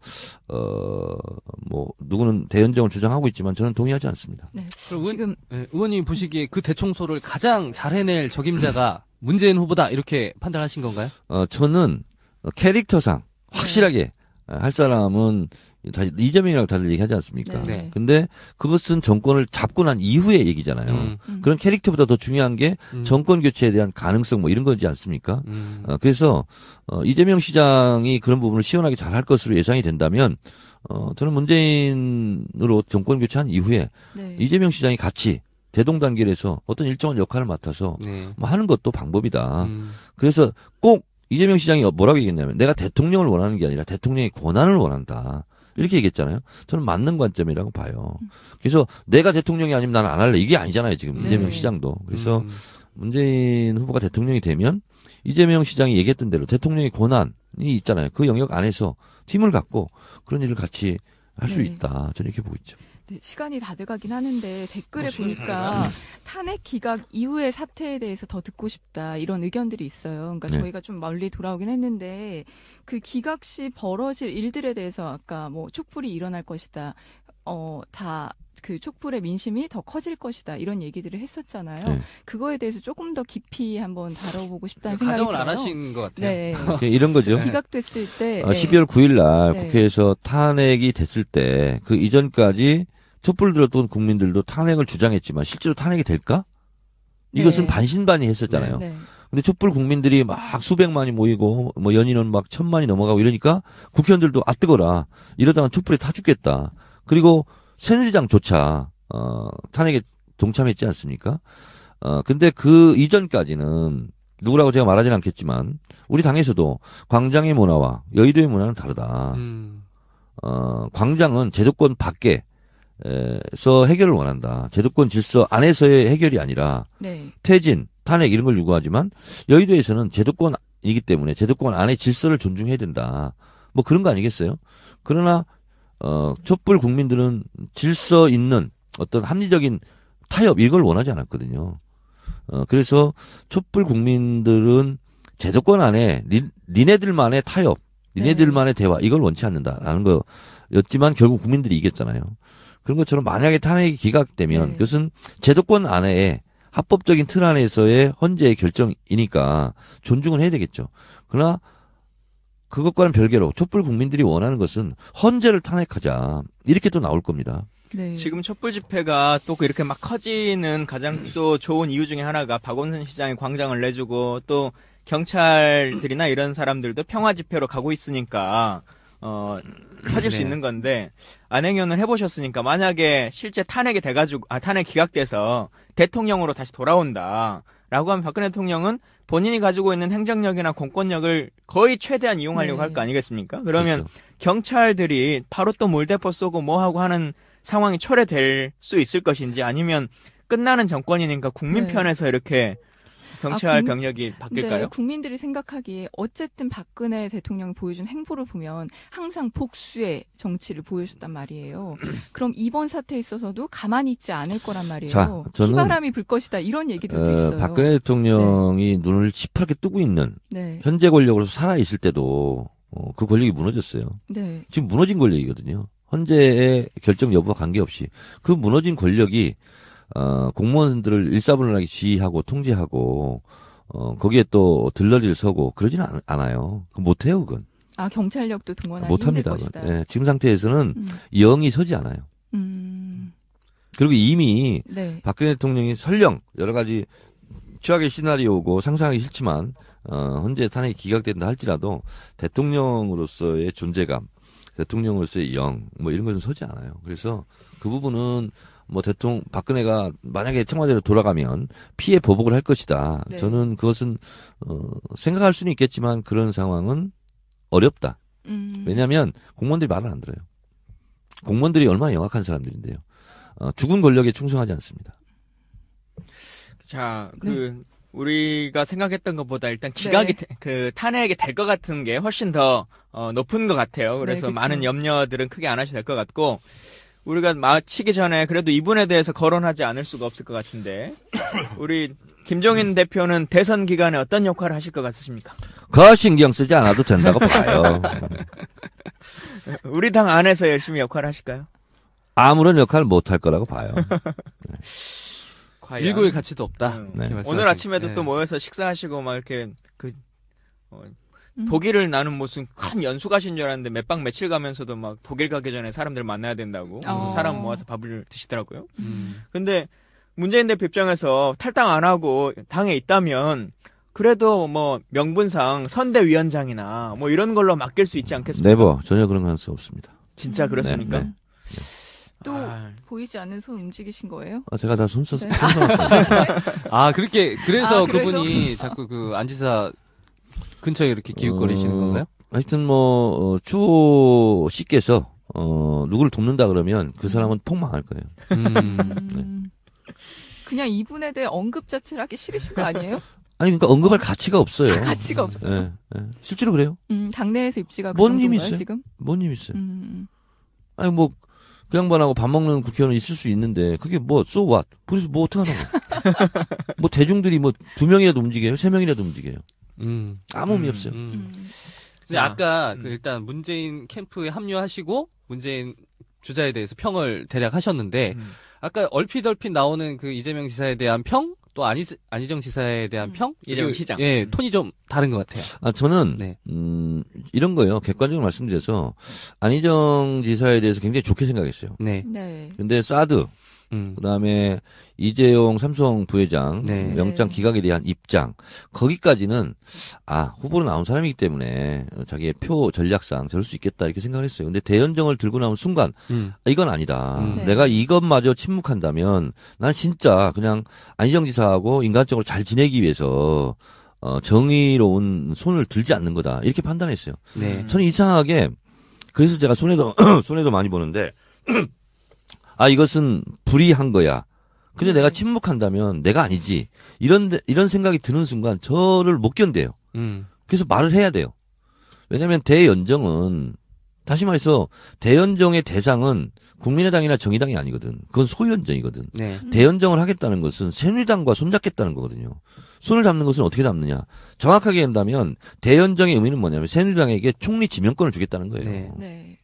뭐 누구는 대연정을 주장하고 있지만 저는 동의하지 않습니다. 네. 그럼 지금 의원님 보시기에 그 대청소를 가장 잘 해낼 적임자가 문재인 후보다 이렇게 판단하신 건가요? 저는 캐릭터상 확실하게 할 사람은 이재명이라고 다들 얘기하지 않습니까? 네. 근데 그것은 정권을 잡고 난 이후의 얘기잖아요. 그런 캐릭터보다 더 중요한 게 정권 교체에 대한 가능성 뭐 이런 거지 않습니까? 그래서 이재명 시장이 그런 부분을 시원하게 잘 할 것으로 예상이 된다면 저는 문재인으로 정권 교체한 이후에 네. 이재명 시장이 같이 대동단결해서 어떤 일정한 역할을 맡아서 네. 뭐 하는 것도 방법이다. 그래서 꼭 이재명 시장이 뭐라고 얘기했냐면 내가 대통령을 원하는 게 아니라 대통령의 권한을 원한다. 이렇게 얘기했잖아요. 저는 맞는 관점이라고 봐요. 그래서 내가 대통령이 아니면 나는 안 할래. 이게 아니잖아요. 지금 네. 이재명 시장도. 그래서 문재인 후보가 대통령이 되면 이재명 시장이 얘기했던 대로 대통령의 권한이 있잖아요. 그 영역 안에서 팀을 갖고 그런 일을 같이 할 수 네. 있다. 저는 이렇게 보고 있죠. 네, 시간이 다 돼가긴 하는데 댓글에 시간이 보니까 탄핵 기각 이후의 사태에 대해서 더 듣고 싶다 이런 의견들이 있어요. 그러니까 네. 저희가 좀 멀리 돌아오긴 했는데 그 기각 시 벌어질 일들에 대해서 아까 뭐 촛불이 일어날 것이다. 다 그 촛불의 민심이 더 커질 것이다 이런 얘기들을 했었잖아요. 네. 그거에 대해서 조금 더 깊이 한번 다뤄보고 싶다는 생각이 가정을 들어요. 안 하신 것 같아요. 네. 이런 거죠. 기각됐을 때 12월 9일 날 네. 국회에서 탄핵이 됐을 때 그 이전까지 촛불 들었던 국민들도 탄핵을 주장했지만 실제로 탄핵이 될까? 이것은 네. 반신반의했었잖아요. 네. 근데 촛불 국민들이 막 수백만이 모이고 뭐 연인은 막 1000만이 넘어가고 이러니까 국회의원들도 아 뜨거라. 이러다가 촛불에 타 죽겠다. 그리고 새누리당조차 탄핵에 동참했지 않습니까? 근데 그 이전까지는 누구라고 제가 말하진 않겠지만 우리 당에서도 광장의 문화와 여의도의 문화는 다르다. 광장은 제도권 밖에서 해결을 원한다. 제도권 질서 안에서의 해결이 아니라 네. 퇴진, 탄핵 이런 걸 요구하지만 여의도에서는 제도권이기 때문에 제도권 안의 질서를 존중해야 된다. 뭐 그런 거 아니겠어요? 그러나 촛불 국민들은 질서 있는 어떤 합리적인 타협 이걸 원하지 않았거든요. 그래서 촛불 국민들은 제도권 안에 니네들만의 타협, 니네들만의 대화 이걸 원치 않는다라는 거였지만 결국 국민들이 이겼잖아요. 그런 것처럼 만약에 탄핵이 기각되면 그것은 제도권 안에 합법적인 틀 안에서의 헌재의 결정이니까 존중은 해야 되겠죠. 그러나 그것과는 별개로 촛불 국민들이 원하는 것은 헌재를 탄핵하자 이렇게 또 나올 겁니다. 네. 지금 촛불 집회가 또 이렇게 막 커지는 가장 또 좋은 이유 중에 하나가 박원순 시장이 광장을 내주고 또 경찰들이나 이런 사람들도 평화 집회로 가고 있으니까 커질 수 있는 건데 안행연을 해보셨으니까 만약에 실제 탄핵이 돼가지고 탄핵 기각돼서 대통령으로 다시 돌아온다라고 하면 박근혜 대통령은 본인이 가지고 있는 행정력이나 공권력을 거의 최대한 이용하려고 할 거 아니겠습니까? 그러면 그렇죠. 경찰들이 바로 또 물대포 쏘고 뭐 하고 하는 상황이 초래될 수 있을 것인지 아니면 끝나는 정권이니까 국민 편에서 이렇게 경찰 병력이 바뀔까요? 네, 국민들이 생각하기에 어쨌든 박근혜 대통령이 보여준 행보를 보면 항상 복수의 정치를 보여줬단 말이에요. 그럼 이번 사태에 있어서도 가만히 있지 않을 거란 말이에요. 자, 저는 피바람이 불 것이다 이런 얘기들도 있어요. 박근혜 대통령이 눈을 시퍼렇게 뜨고 있는 현재 권력으로서 살아있을 때도 그 권력이 무너졌어요. 네. 지금 무너진 권력이거든요. 헌재의 결정 여부와 관계없이 그 무너진 권력이 공무원들을 일사불란하게 지휘하고 통제하고 거기에 또 들러리를 서고 그러지는 않아요. 못해요 그건. 경찰력도 동원하기 못합니다. 힘들 것이다. 네, 지금 상태에서는 영이 서지 않아요. 그리고 이미 박근혜 대통령이 설령 여러 가지 최악의 시나리오고 상상하기 싫지만 헌재 탄핵이 기각된다 할지라도 대통령으로서의 존재감, 대통령으로서의 영, 뭐 이런 것은 서지 않아요. 그래서 그 부분은 뭐 박근혜가 만약에 청와대로 돌아가면 피해 보복을 할 것이다. 네. 저는 그것은 생각할 수는 있겠지만 그런 상황은 어렵다. 왜냐하면 공무원들이 말을 안 들어요. 공무원들이 얼마나 영악한 사람들인데요. 죽은 권력에 충성하지 않습니다. 자, 우리가 생각했던 것보다 일단 기각이 탄핵이 될 것 같은 게 훨씬 더 높은 것 같아요. 그래서 그렇죠. 많은 염려들은 크게 안 하셔도 될 것 같고 우리가 마치기 전에 그래도 이분에 대해서 거론하지 않을 수가 없을 것 같은데 우리 김종인 대표는 대선 기간에 어떤 역할을 하실 것 같으십니까? 그 신경 쓰지 않아도 된다고 봐요. 우리 당 안에서 열심히 역할을 하실까요? 아무런 역할 못 할 거라고 봐요. 과연. 일고의 가치도 없다. 네. 오늘 아침에도 또 모여서 식사하시고 막 이렇게 독일을 나는 무슨 큰 연수 가신 줄 알았는데 몇 박 며칠 가면서도 막 독일 가기 전에 사람들 만나야 된다고 사람 모아서 밥을 드시더라고요. 근데 문재인 대표 입장에서 탈당 안 하고 당에 있다면 그래도 뭐 명분상 선대위원장이나 뭐 이런 걸로 맡길 수 있지 않겠습니까? 네버 전혀 그런 가능성 없습니다. 진짜 그렇습니까? 네. 또 보이지 않는 손 움직이신 거예요? 제가 다 손 썼습니다. 그래서 그분이 자꾸 그 안지사 근처에 이렇게 기웃거리시는 건가요? 하여튼 추호 씨께서 누구를 돕는다 그러면 그 사람은 폭망할 거예요. 그냥 이분에 대해 언급 자체를 하기 싫으신 거 아니에요? 아니 그러니까 언급할 가치가 없어요. 가치가 없어요. 네. 실제로 그래요. 당내에서 입지가 뭔 그 힘이 정도인가요 있어요? 지금? 뭔 힘이 있어요? 아니 그 양반하고 밥 먹는 국회의원은 있을 수 있는데 그게 so what? 그래서 뭐 어떡하라고? 대중들이 2명이라도 움직여요? 3명이라도 움직여요? 아무 의미 없어요. 근데 아까 일단 문재인 캠프에 합류하시고 문재인 주자에 대해서 평을 대략 하셨는데 아까 얼핏 나오는 그 이재명 지사에 대한 평, 또 안희정 지사에 대한 평, 이재명 시장. 예, 톤이 좀 다른 것 같아요. 저는 이런 거요. 객관적으로 말씀드려서 안희정 지사에 대해서 굉장히 좋게 생각했어요. 네. 네. 근데 사드 그다음에 이재용 삼성 부회장 네. 영장 네. 기각에 대한 입장 거기까지는 후보로 나온 사람이기 때문에 자기의 표 전략상 저럴 수 있겠다 이렇게 생각을 했어요. 근데 대연정을 들고 나온 순간 이건 아니다. 네. 내가 이것마저 침묵한다면 난 진짜 그냥 안희정 지사하고 인간적으로 잘 지내기 위해서 정의로운 손을 들지 않는 거다 이렇게 판단했어요. 네. 저는 이상하게 그래서 제가 손해도 많이 보는데 이것은 불의한 거야. 근데 내가 침묵한다면 내가 아니지. 이런 생각이 드는 순간 저를 못 견뎌요. 그래서 말을 해야 돼요. 왜냐하면 대연정은 다시 말해서 대연정의 대상은 국민의당이나 정의당이 아니거든. 그건 소연정이거든. 네. 대연정을 하겠다는 것은 새누리당과 손잡겠다는 거거든요. 손을 잡는 것은 어떻게 잡느냐. 정확하게 한다면 대연정의 의미는 뭐냐면 새누리당에게 총리 지명권을 주겠다는 거예요. 네. 네.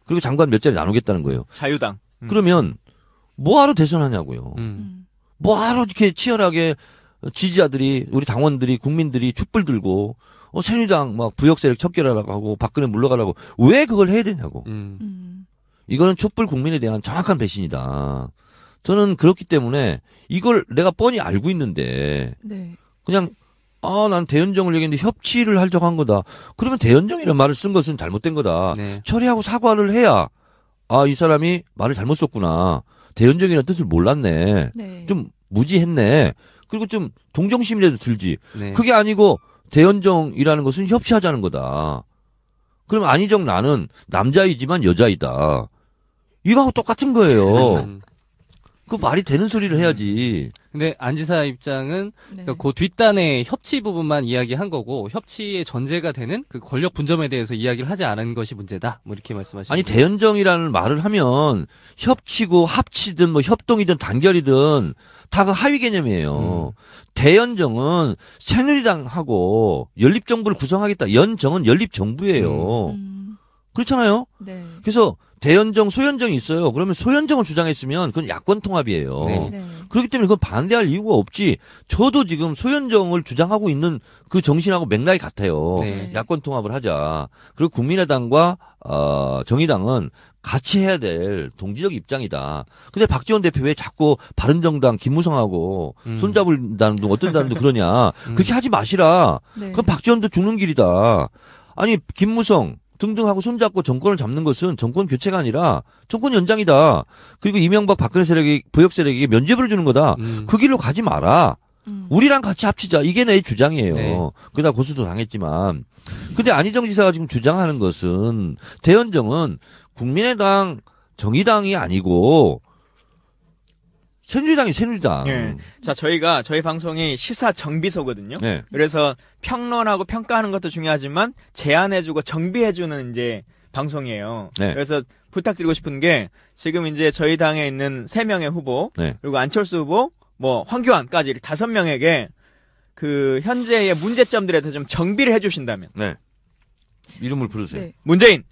그리고 장관 몇 자리 나누겠다는 거예요. 자유당. 그러면 뭐하러 대선하냐고요. 뭐하러 이렇게 치열하게 지지자들이 우리 당원들이 국민들이 촛불 들고 새누리당 막 부역 세력 척결하라고 하고 박근혜 물러가라고 왜 그걸 해야 되냐고. 이거는 촛불 국민에 대한 정확한 배신이다. 저는 그렇기 때문에 이걸 내가 뻔히 알고 있는데 네. 그냥 난 대연정을 얘기했는데 협치를 하려고 한 거다. 그러면 대연정이라는 말을 쓴 것은 잘못된 거다. 네. 처리하고 사과를 해야 이 사람이 말을 잘못 썼구나. 대연정이라는 뜻을 몰랐네. 네. 좀 무지했네. 그리고 좀 동정심이라도 들지. 네. 그게 아니고 대연정이라는 것은 협치하자는 거다. 그럼 안희정 나는 남자이지만 여자이다. 이거하고 똑같은 거예요. 그 말이 되는 소리를 해야지. 근데 안 지사 입장은 네. 그러니까 그 뒷단의 협치 부분만 이야기한 거고 협치의 전제가 되는 그 권력 분점에 대해서 이야기를 하지 않은 것이 문제다. 뭐 이렇게 말씀하시죠. 아니 대연정이라는 말을 하면 협치고 합치든 뭐 협동이든 단결이든 다 그 하위 개념이에요. 대연정은 새누리당하고 연립정부를 구성하겠다. 연정은 연립정부예요. 그렇잖아요. 네. 그래서 대연정, 소연정이 있어요. 그러면 소연정을 주장했으면 그건 야권 통합이에요. 네. 네. 그렇기 때문에 그건 반대할 이유가 없지. 저도 지금 소연정을 주장하고 있는 그 정신하고 맥락이 같아요. 네. 야권 통합을 하자. 그리고 국민의당과 정의당은 같이 해야 될 동지적 입장이다. 근데 박지원 대표 왜 자꾸 바른정당 김무성하고 손잡을다는 둥 어떤다는 둥 그러냐. 그렇게 하지 마시라. 네. 그럼 박지원도 죽는 길이다. 아니 김무성 등등하고 손잡고 정권을 잡는 것은 정권 교체가 아니라 정권 연장이다. 그리고 이명박 박근혜 세력이 부역 세력에게 면죄부를 주는 거다. 그 길로 가지 마라. 우리랑 같이 합치자. 이게 내 주장이에요. 네. 그러다 고소도 당했지만. 근데 안희정 지사가 지금 주장하는 것은 대연정은 국민의당 정의당이 아니고 새누리당이 새누리당. 예. 자, 저희 방송이 시사 정비소거든요. 네. 그래서 평론하고 평가하는 것도 중요하지만 제안해주고 정비해주는 이제 방송이에요. 네. 그래서 부탁드리고 싶은 게 지금 이제 저희 당에 있는 3명의 후보 네. 그리고 안철수 후보, 뭐 황교안까지 5명에게 그 현재의 문제점들에 대해서 좀 정비를 해주신다면. 네. 이름을 부르세요. 네. 문재인.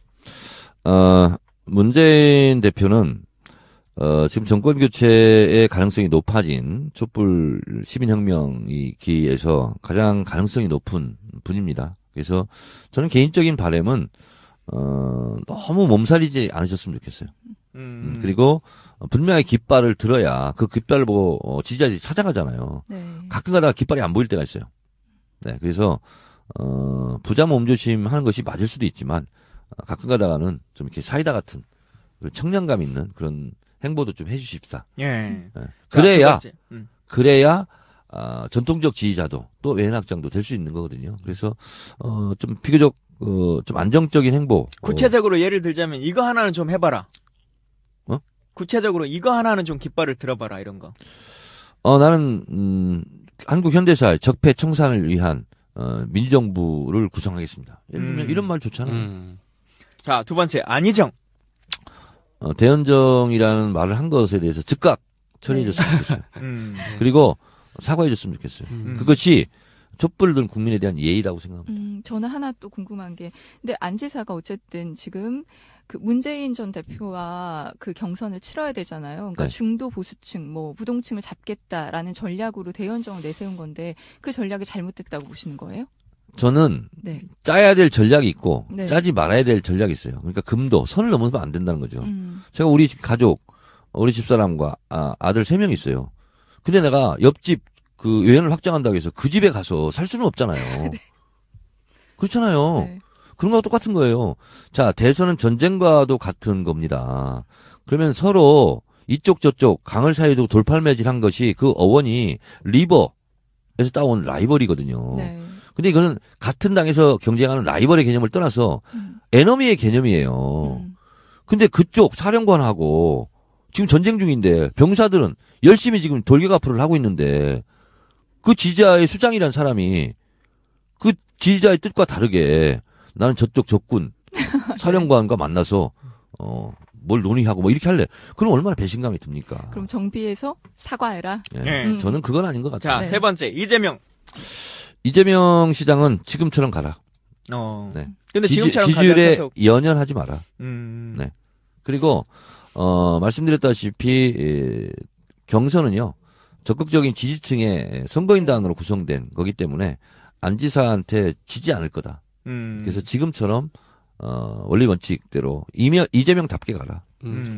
문재인 대표는 지금 정권 교체의 가능성이 높아진 촛불 시민혁명이 기에서 가장 가능성이 높은 분입니다. 그래서 저는 개인적인 바람은 너무 몸살이지 않으셨으면 좋겠어요. 그리고 분명히 깃발을 들어야 그 깃발을 보고 지지자들이 찾아가잖아요. 네. 가끔가다 깃발이 안 보일 때가 있어요. 네, 그래서 부자 몸조심 하는 것이 맞을 수도 있지만 가끔가다가는 좀 이렇게 사이다 같은 청량감 있는 그런 행보도 좀 해주십사. 예. 네. 자, 그래야 두 번째. 그래야 전통적 지지자도 또 외연확장도 될 수 있는 거거든요. 그래서 좀 비교적 좀 안정적인 행보. 구체적으로 예를 들자면 이거 하나는 좀 해봐라. 어? 구체적으로 이거 하나는 좀 깃발을 들어봐라 이런 거. 나는 한국 현대사의 적폐 청산을 위한 민주정부를 구성하겠습니다. 예를 들면 이런 말 좋잖아요. 자, 두 번째 안희정. 대연정이라는 말을 한 것에 대해서 즉각 처리해줬으면 좋겠어요. 그리고 사과해줬으면 좋겠어요. 그것이 촛불을 든 국민에 대한 예의라고 생각합니다. 저는 하나 또 궁금한 게, 근데 안 지사가 어쨌든 지금 그 문재인 전 대표와 그 경선을 치러야 되잖아요. 그러니까 네. 중도 보수층, 뭐 부동층을 잡겠다라는 전략으로 대연정을 내세운 건데 그 전략이 잘못됐다고 보시는 거예요? 저는 네. 짜야 될 전략이 있고 네. 짜지 말아야 될 전략이 있어요. 그러니까 금도 선을 넘으면 안 된다는 거죠. 제가 우리 가족 우리 집사람과 아들 3명 있어요. 근데 내가 옆집 그 외연을 확장한다고 해서 그 집에 가서 살 수는 없잖아요. 네. 그렇잖아요. 네. 그런 거와 똑같은 거예요. 자, 대선은 전쟁과도 같은 겁니다. 그러면 서로 이쪽 저쪽 강을 사이에 두고 돌팔매질한 것이 그 어원이 리버에서 따온 라이벌이거든요. 네. 근데 이거는 같은 당에서 경쟁하는 라이벌의 개념을 떠나서 에너미의 개념이에요. 근데 그쪽 사령관하고 지금 전쟁 중인데 병사들은 열심히 지금 돌격앞으로 하고 있는데 그 지지자의 수장이란 사람이 그 지지자의 뜻과 다르게 나는 저쪽 적군 사령관과 만나서 뭘 논의하고 뭐 이렇게 할래. 그럼 얼마나 배신감이 듭니까? 그럼 정비해서 사과해라. 예. 네. 저는 그건 아닌 것 같아요. 자, 네. 3번째 이재명. 이재명 시장은 지금처럼 가라. 네. 근데 지금처럼 지지율에 가서 연연하지 마라. 네. 그리고 말씀드렸다시피 경선은요 적극적인 지지층의 선거인단으로 구성된 거기 때문에 안 지사한테 지지 않을 거다. 그래서 지금처럼 원리 원칙대로 이재명답게 가라.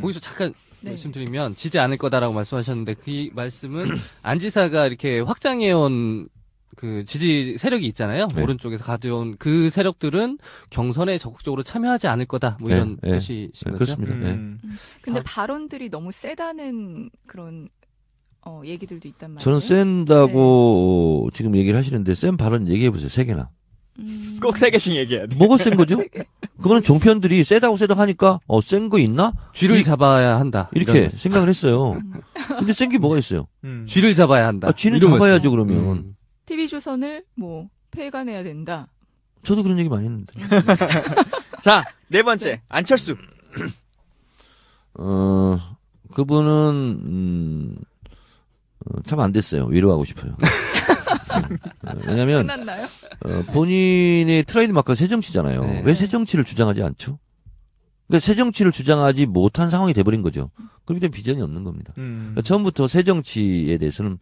거기서 잠깐 네. 말씀드리면 지지 않을 거다라고 말씀하셨는데 그 말씀은 안 지사가 이렇게 확장해온 그 지지 세력이 있잖아요. 네. 오른쪽에서 가져온 그 세력들은 경선에 적극적으로 참여하지 않을 거다. 뭐 이런 네, 뜻이신 네, 거죠? 그렇습니다. 네. 근데 발언들이 너무 세다는 그런 얘기들도 있단 말이에요. 저는 센다고 지금 얘기를 하시는데 센 발언 얘기해 보세요. 3개나. 꼭 3개씩 얘기해야 돼. 뭐가 센 거죠? 그거는 종편들이 세다고 하니까 센 거 있나? 쥐를 잡아야 한다. 이렇게 이런 생각을 했어요. 근데 센 게 뭐가 있어요? 쥐를 잡아야 한다. 쥐는 이런 잡아야죠 말씀. 그러면. TV조선을 뭐 폐간해야 된다. 저도 그런 얘기 많이 했는데. 자, 4번째 안철수. 그분은 참 안 됐어요. 위로하고 싶어요. 왜냐면 끝났나요? 본인의 트레이드 마크가 새정치잖아요. 네. 왜 새정치를 주장하지 않죠? 그러니까 새정치를 주장하지 못한 상황이 돼버린 거죠. 그렇기 때문에 비전이 없는 겁니다. 그러니까 처음부터 새정치에 대해서는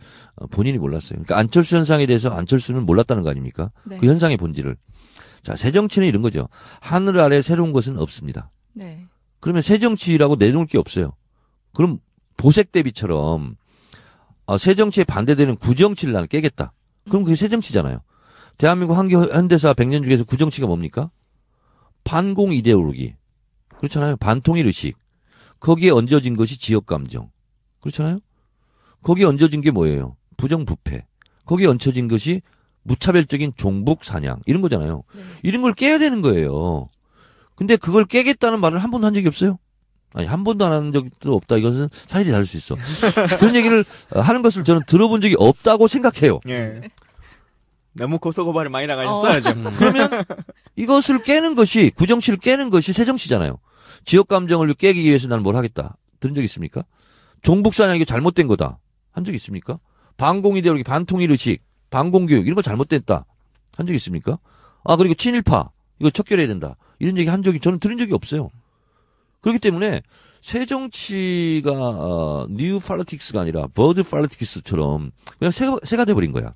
본인이 몰랐어요. 그러니까 안철수 현상에 대해서 안철수는 몰랐다는 거 아닙니까? 네. 그 현상의 본질을. 자, 새정치는 이런 거죠. 하늘 아래 새로운 것은 없습니다. 네. 그러면 새정치라고 내놓을 게 없어요. 그럼 보색 대비처럼 새정치에 반대되는 구정치를 나는 깨겠다. 그럼 그게 새정치잖아요. 대한민국 현대사 100년 중에서 구정치가 뭡니까? 반공 이데올로기. 그렇잖아요. 반통일 의식. 거기에 얹어진 것이 지역감정. 그렇잖아요. 거기에 얹어진 게 뭐예요? 부정부패. 거기에 얹혀진 것이 무차별적인 종북 사냥. 이런 거잖아요. 네. 이런 걸 깨야 되는 거예요. 근데 그걸 깨겠다는 말을 한 번도 한 적이 없어요. 아니, 한 번도 안 한 적도 없다. 이것은 사실이 다를 수 있어. 그런 얘기를 하는 것을 저는 들어본 적이 없다고 생각해요. 예. 너무 고소고발을 많이 당하셨어요, 지금. 그러면 이것을 깨는 것이, 구정치를 깨는 것이 새정치잖아요. 지역 감정을 깨기 위해서 나는 뭘 하겠다. 들은 적 있습니까? 종북사냥 이게 잘못된 거다. 한 적 있습니까? 반공이데올로기, 반통일 의식, 반공교육 이런 거 잘못됐다. 한 적 있습니까? 그리고 친일파 이거 척결해야 된다. 이런 얘기 한 적이 저는 들은 적이 없어요. 그렇기 때문에 새정치가 뉴 팔리틱스가 아니라 버드 팔리틱스처럼 그냥 새가 돼버린 거야.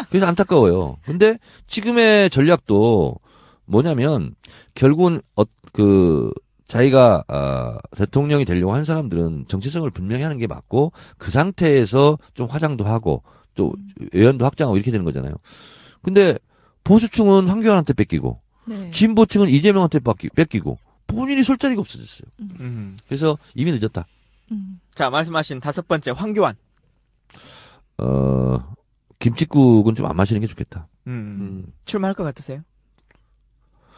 그래서 안타까워요. 근데 지금의 전략도 뭐냐면 결국은 자기가 대통령이 되려고 한 사람들은 정체성을 분명히 하는 게 맞고 그 상태에서 좀 화장도 하고 또 외연도 확장하고 이렇게 되는 거잖아요. 근데 보수층은 황교안한테 뺏기고 네. 진보층은 이재명한테 뺏기고 본인이 설 자리가 없어졌어요. 그래서 이미 늦었다. 자, 말씀하신 5번째 황교안. 김칫국은 좀 안 마시는 게 좋겠다. 출마할 것 같으세요?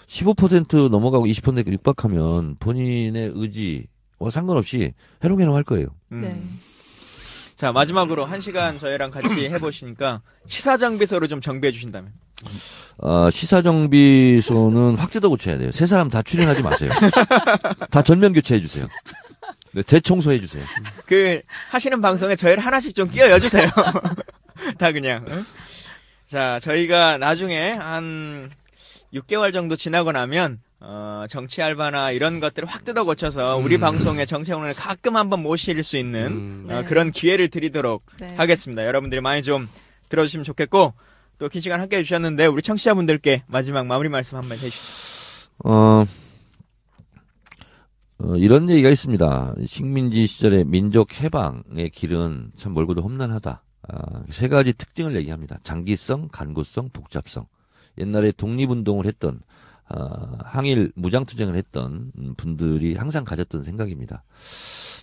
15% 넘어가고 20% 육박하면 본인의 의지와 상관없이 해롱해롱 할 거예요. 네. 자, 마지막으로 1시간 저희랑 같이 해보시니까 시사정비소를 좀 정비해 주신다면. 시사정비소는 확 뜯어 고쳐야 돼요. 세 사람 다 출연하지 마세요. 다 전면 교체해 주세요. 네, 대청소해 주세요. 하시는 방송에 저희를 하나씩 좀 끼워 여주세요. 다 그냥. 응? 자, 저희가 나중에 한 6개월 정도 지나고 나면 정치 알바나 이런 것들을 확 뜯어 고쳐서 우리 방송에 정치원을 가끔 한번 모실 수 있는 네. 그런 기회를 드리도록 네. 하겠습니다. 여러분들이 많이 좀 들어주시면 좋겠고 또 긴 시간 함께 해주셨는데 우리 청취자분들께 마지막 마무리 말씀 한번 해주시죠. 이런 얘기가 있습니다. 식민지 시절의 민족 해방의 길은 참 멀고도 험난하다. 세 가지 특징을 얘기합니다. 장기성, 간구성, 복잡성. 옛날에 독립운동을 했던 항일 무장투쟁을 했던 분들이 항상 가졌던 생각입니다.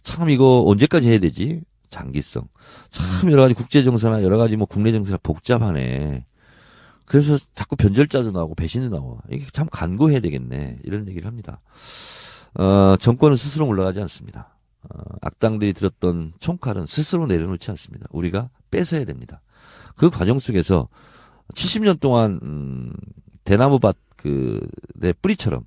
참 이거 언제까지 해야 되지? 장기성. 참 여러 가지 국제정세나 여러 가지 뭐 국내 정세가 복잡하네. 그래서 자꾸 변절자도 나오고 배신도 나와. 이게 참 간구해야 되겠네. 이런 얘기를 합니다. 정권은 스스로 올라가지 않습니다. 악당들이 들었던 총칼은 스스로 내려놓지 않습니다. 우리가 뺏어야 됩니다. 그 과정 속에서 70년 동안 대나무밭 내 뿌리처럼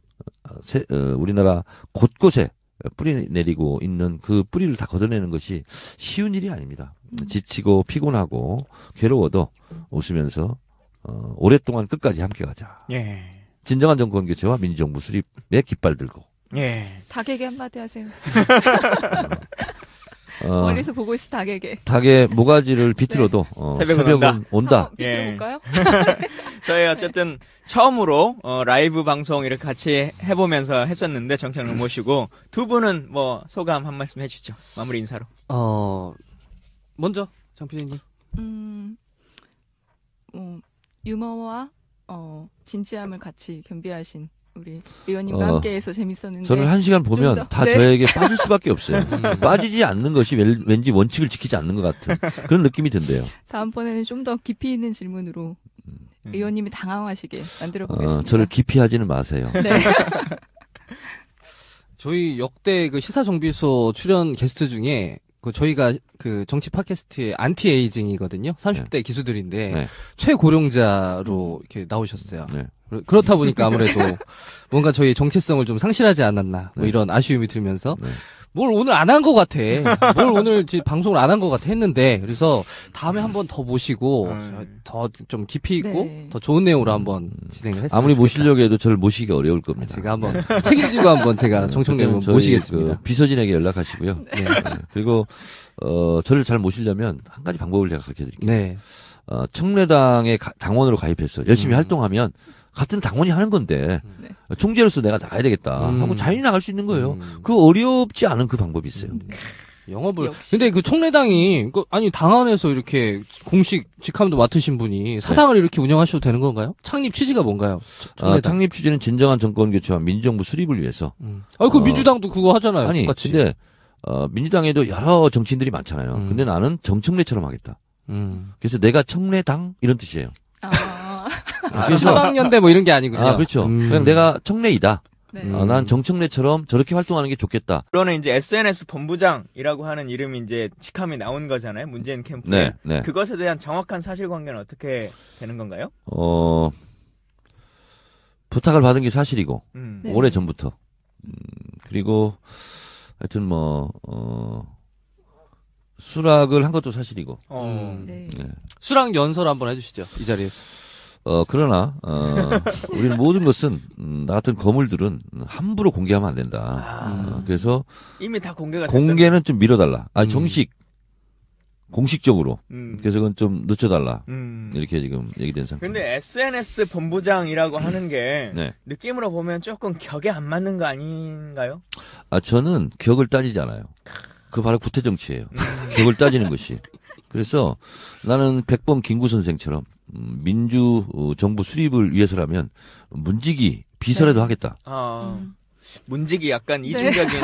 우리나라 곳곳에 뿌리 내리고 있는 그 뿌리를 다 걷어내는 것이 쉬운 일이 아닙니다. 지치고 피곤하고 괴로워도 웃으면서 오랫동안 끝까지 함께 가자. 예. 진정한 정권 교체와 민주정부 수립에 깃발 들고. 예. 닭에게 한마디 하세요. 어, 멀리서 보고 있어 닭에게. 닭의 모가지를 비틀어도 새벽은 온다. 한번 비틀어볼까요? 저희 어쨌든 처음으로 라이브 방송 이렇게 같이 해보면서 했었는데 정창을 모시고 두 분은 뭐 소감 한 말씀 해주시죠. 마무리 인사로. 먼저 장 PD님. 유머와 진지함을 같이 겸비하신 우리 의원님과 함께해서 재밌었는데 저는 1시간 보면 더, 다 네. 저에게 빠질 수밖에 없어요. 빠지지 않는 것이 왠지 원칙을 지키지 않는 것 같은 그런 느낌이 든대요. 다음번에는 좀 더 깊이 있는 질문으로 의원님이 당황하시게 만들어 보겠습니다. 저를 기피하지는 마세요. 네. 저희 역대 그 시사정비소 출연 게스트 중에 저희가 그 정치 팟캐스트의 안티에이징이거든요. 30대 기수들인데 네. 최고령자로 이렇게 나오셨어요. 네. 그렇다 보니까 아무래도 뭔가 저희 정체성을 좀 상실하지 않았나 뭐 네. 이런 아쉬움이 들면서 네. 뭘 오늘 안 한 것 같아. 뭘 오늘 방송을 안 한 것 같아 했는데 그래서 다음에 한번 더 모시고 더 좀 깊이 있고 네. 더 좋은 내용으로 한번 진행을 했으면 아무리 좋겠다. 모시려고 해도 저를 모시기가 어려울 겁니다. 제가 한번 책임지고 한번 제가 정청래님 저희 모시겠습니다. 비서진에게 연락하시고요. 네. 그리고 저를 잘 모시려면 한 가지 방법을 제가 가르쳐 드릴게요. 네. 청래당의 당원으로 가입해서 열심히 활동하면 같은 당원이 하는 건데 네. 총재로서 내가 나가야 되겠다 하고 자연히 나갈 수 있는 거예요. 그 어렵지 않은 그 방법이 있어요. 영업을. 역시. 근데 그 청래당이 아니 당 안에서 이렇게 공식 직함도 맡으신 분이 사당을 이렇게 운영하셔도 되는 건가요? 창립 취지가 뭔가요? 창립 취지는 진정한 정권 교체와 민주정부 수립을 위해서. 그 민주당도 그거 하잖아요. 아니, 똑같이. 근데 민주당에도 여러 정치인들이 많잖아요. 근데 나는 정청래처럼 하겠다. 그래서 내가 청래당 이런 뜻이에요. 그래서 서당연대 뭐 이런 게 아니군요. 그렇죠. 그냥 내가 청래이다. 네. 난 정청래처럼 저렇게 활동하는 게 좋겠다. 그러는 이제 SNS 본부장이라고 하는 이름이 이제 직함이 나온 거잖아요. 문재인 캠프에. 네, 네. 그것에 대한 정확한 사실관계는 어떻게 되는 건가요? 부탁을 받은 게 사실이고 네. 오래 전부터. 그리고 하여튼 수락을 한 것도 사실이고. 네. 네. 수락 연설 한번 해주시죠. 이 자리에서. 그러나 우리는 모든 것은 나 같은 거물들은 함부로 공개하면 안 된다. 그래서 이미 다 공개가 공개는 좀 미뤄달라. 공식적으로. 그래서 그건 좀 늦춰달라. 이렇게 지금 얘기된 상태. 근데 SNS 본부장이라고 하는 게 네. 느낌으로 보면 조금 격에 안 맞는 거 아닌가요? 저는 격을 따지지 않아요. 그 바로 구태 정치예요. 격을 따지는 것이. 그래서 나는 백범 김구 선생처럼 민주 정부 수립을 위해서라면 문지기 비서라도 하겠다. 문지기 약간 이중적인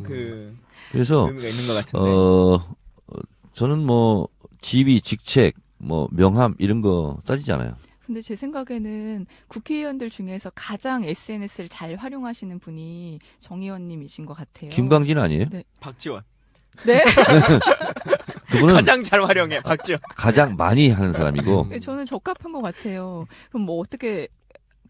그 그래서 의미가 있는 것 같은데. 저는 지위, 직책, 명함 이런 거 따지지 않아요. 근데 제 생각에는 국회의원들 중에서 가장 SNS를 잘 활용하시는 분이 정 의원님이신 것 같아요. 김광진 아니에요? 네. 박지원. 네. 그분은 가장 잘 활용해. 박지원. 가장 많이 하는 사람이고. 저는 적합한 것 같아요. 그럼 어떻게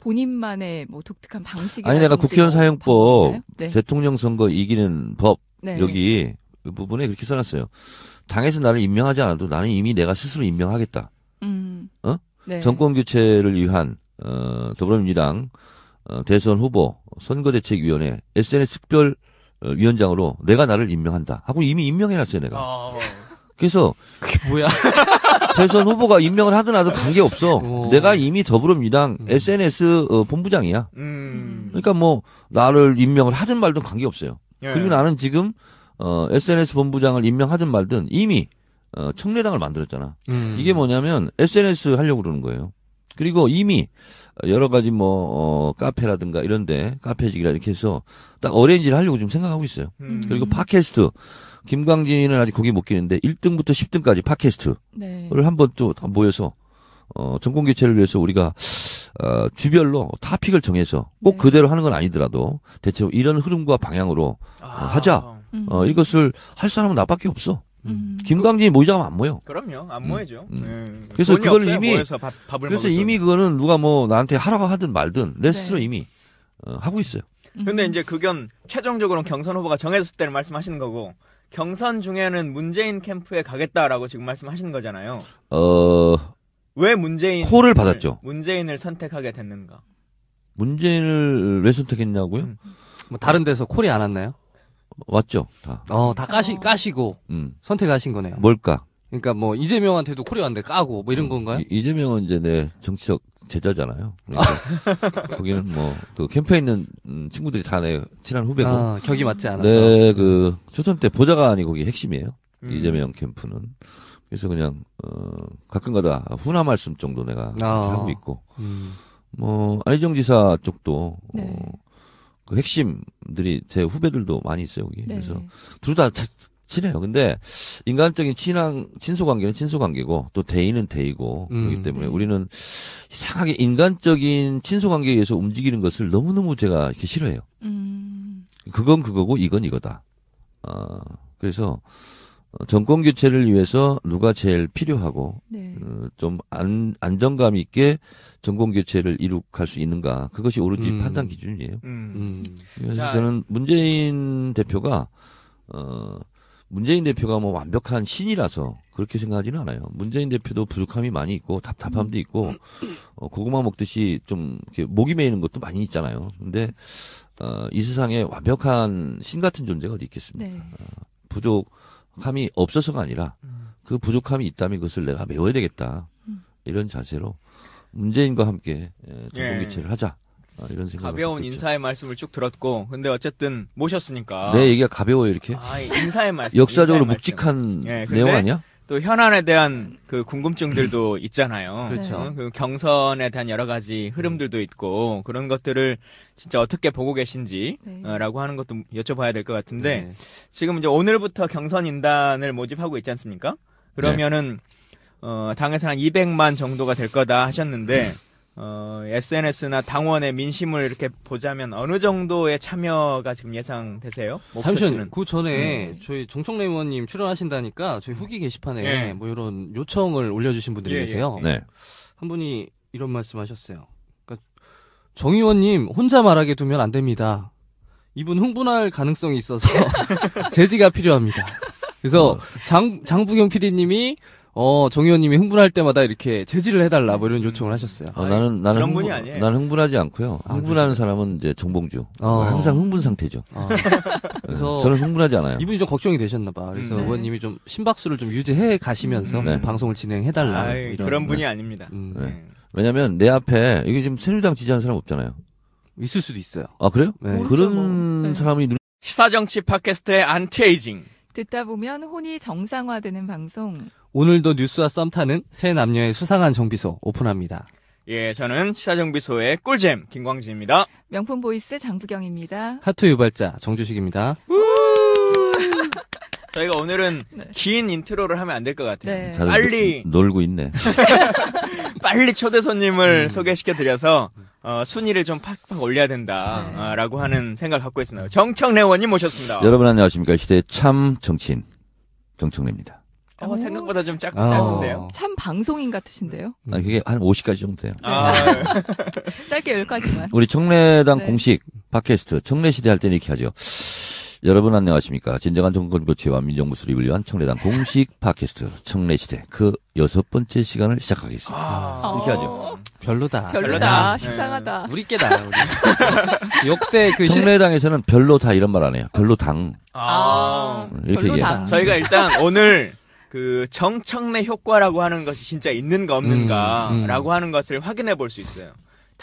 본인만의 독특한 방식이 아니 내가 국회의원 사용법 네. 대통령 선거 이기는 법 네. 여기 그 부분에 그렇게 써놨어요. 당에서 나를 임명하지 않아도 나는 이미 내가 스스로 임명하겠다. 네. 정권 교체를 위한 더불어민주당 대선 후보 선거대책위원회 SNS 특별 위원장으로 내가 나를 임명한다 하고 이미 임명해놨어요 내가. 그래서 그게 뭐야? 대선 후보가 임명을 하든 하든 관계없어. 오. 내가 이미 더불어민주당 SNS 본부장이야. 그러니까 뭐 나를 임명을 하든 말든 관계없어요. 예. 그리고 나는 지금 SNS 본부장을 임명하든 말든 이미 청래당을 만들었잖아. 이게 뭐냐면 SNS 하려고 그러는 거예요. 그리고 이미 여러 가지 카페라든가 이런데 카페직이라 이렇게 해서 딱 어레인지를 하려고 지금 생각하고 있어요. 그리고 팟캐스트 김광진은 아직 거기 못 끼는데 1등부터 10등까지 팟캐스트를 네. 한번 또 모여서 정권 교체를 위해서 우리가 주별로 토픽을 정해서 꼭 네. 그대로 하는 건 아니더라도 대체로 이런 흐름과 방향으로 하자. 이것을 할 사람은 나밖에 없어. 김광진이 모이자고 하면 안 모여. 그럼요. 안 모이죠. 그래서 돈이 그걸 없어요, 이미 모여서 밥을 그래서 먹을 이미 그거는 누가 나한테 하라고 하든 말든 내 스스로 네. 이미 하고 있어요. 근데 이제 그건 최종적으로 경선 후보가 정해졌을 때를 말씀하시는 거고 경선 중에는 문재인 캠프에 가겠다라고 지금 말씀하시는 거잖아요. 왜 콜을 받았죠. 문재인을 선택하게 됐는가? 문재인을 왜 선택했냐고요? 뭐 다른 데서 콜이 안 왔나요? 왔죠, 다. 다 까시고 선택하신 거네요. 뭘까? 그러니까 뭐 이재명한테도 콜이 왔는데 까고 뭐 이런 건가요? 이재명은 이제 내 정치적 제자잖아요. 그러니까 거기는 그 캠프에 있는 친구들이 다 내 친한 후배고. 격이 맞지 않아서. 내 그 초선 때 보좌관이 거기 핵심이에요. 이재명 캠프는. 그래서 그냥 가끔가다 훈화 말씀 정도 내가 이렇게 하고 있고. 안희정 지사 쪽도 네. 그 핵심들이 제 후배들도 많이 있어요, 여기. 네. 그래서 둘 다 친해요. 근데 인간적인 친소 관계는 친소 관계고 또 대의는 대의고 그렇기 때문에 네. 우리는 이상하게 인간적인 친소 관계에 의해서 움직이는 것을 너무너무 제가 이렇게 싫어해요. 그건 그거고 이건 이거다. 그래서 정권 교체를 위해서 누가 제일 필요하고 네. 좀 안정감 있게 정권 교체를 이룩할 수 있는가 그것이 오로지 판단 기준이에요. 그래서 자, 저는 문재인 대표가 뭐 완벽한 신이라서 그렇게 생각하지는 않아요. 문재인 대표도 부족함이 많이 있고 답답함도 있고 고구마 먹듯이 좀 이렇게 목이 메이는 것도 많이 있잖아요. 근데 이 세상에 완벽한 신 같은 존재가 어디 있겠습니까? 네. 부족함이 없어서가 아니라 그 부족함이 있다면 그것을 내가 메워야 되겠다. 이런 자세로 문재인과 함께 정권 교체를 하자. 이런 생각. 가벼운 인사의 말씀을 쭉 들었고, 근데 어쨌든 모셨으니까. 내 얘기가 가벼워 이렇게. 인사의 말씀. 역사적으로 인사의 묵직한 말씀. 내용 아니야? 또 현안에 대한 그 궁금증들도 있잖아요. 그렇죠. 그 경선에 대한 여러 가지 흐름들도 있고 그런 것들을 진짜 어떻게 보고 계신지 네. 라고 하는 것도 여쭤봐야 될 것 같은데 네. 지금 이제 오늘부터 경선 인단을 모집하고 있지 않습니까? 그러면은 당에서 한 200만 정도가 될 거다 하셨는데 SNS나 당원의 민심을 이렇게 보자면 어느 정도의 참여가 지금 예상되세요? 잠시만요. 그 전에 저희 정청래 의원님 출연하신다니까 저희 후기 게시판에 예. 뭐 이런 요청을 올려주신 분들이 예, 계세요. 네. 한 분이 이런 말씀하셨어요. 그러니까 정 의원님 혼자 말하게 두면 안 됩니다. 이분 흥분할 가능성이 있어서 제지가 필요합니다. 그래서 장부경 PD님이 정 의원님이 흥분할 때마다 이렇게 제지를 해달라 뭐 이런 요청을 하셨어요. 나는 그런 분이 아니에요. 나는 흥분하지 않고요. 흥분하는 사람은 이제 정봉주. 항상 흥분 상태죠. 그래서 저는 흥분하지 않아요. 이분이 좀 걱정이 되셨나봐. 그래서 네. 의원님이 좀 심박수를 좀 유지해 가시면서 네. 방송을 진행해달라. 이런 그런 분이 아닙니다. 네. 왜냐면 내 앞에 이게 지금 새누리당 지지하는 사람 없잖아요. 있을 수도 있어요. 아 그래요? 네. 그런 네. 사람이 시사정치 팟캐스트의 안티에이징. 듣다 보면 혼이 정상화되는 방송. 오늘도 뉴스와 썸 타는 새 남녀의 수상한 정비소 오픈합니다. 예, 저는 시사정비소의 꿀잼 김광진입니다. 명품 보이스 장부경입니다. 하트 유발자 정주식입니다. 저희가 오늘은 긴 인트로를 하면 안 될 것 같아요. 네. 다들 빨리 놀고 있네. 빨리 초대 손님을 소개시켜드려서 순위를 좀 팍팍 올려야 된다라고 하는 생각을 갖고 있습니다. 정청래 의원님 모셨습니다. 여러분 안녕하십니까. 시대의 참 정치인 정청래입니다. 생각보다 좀 짧은데요. 참 방송인 같으신데요? 그게 한 50가지 정도 돼요. 짧게 10가지만. 우리 청래당 네. 공식 팟캐스트 청래시대 할 때는 이렇게 하죠. 여러분 안녕하십니까. 진정한 정권 교체와 민정부 수립을 위한 청래당 공식 팟캐스트 청래시대 그 6번째 시간을 시작하겠습니다. 이렇게 하죠. 별로다. 별로다. 네. 식상하다. 우리 깨다. 우리. 역대 그 청래당에서는 별로 다 이런 말 안 해요. 별로 당. 이렇게 별로다. 얘기해요. 저희가 일단 오늘 그 정청래 효과라고 하는 것이 진짜 있는가 없는가라고 하는 것을 확인해 볼 수 있어요.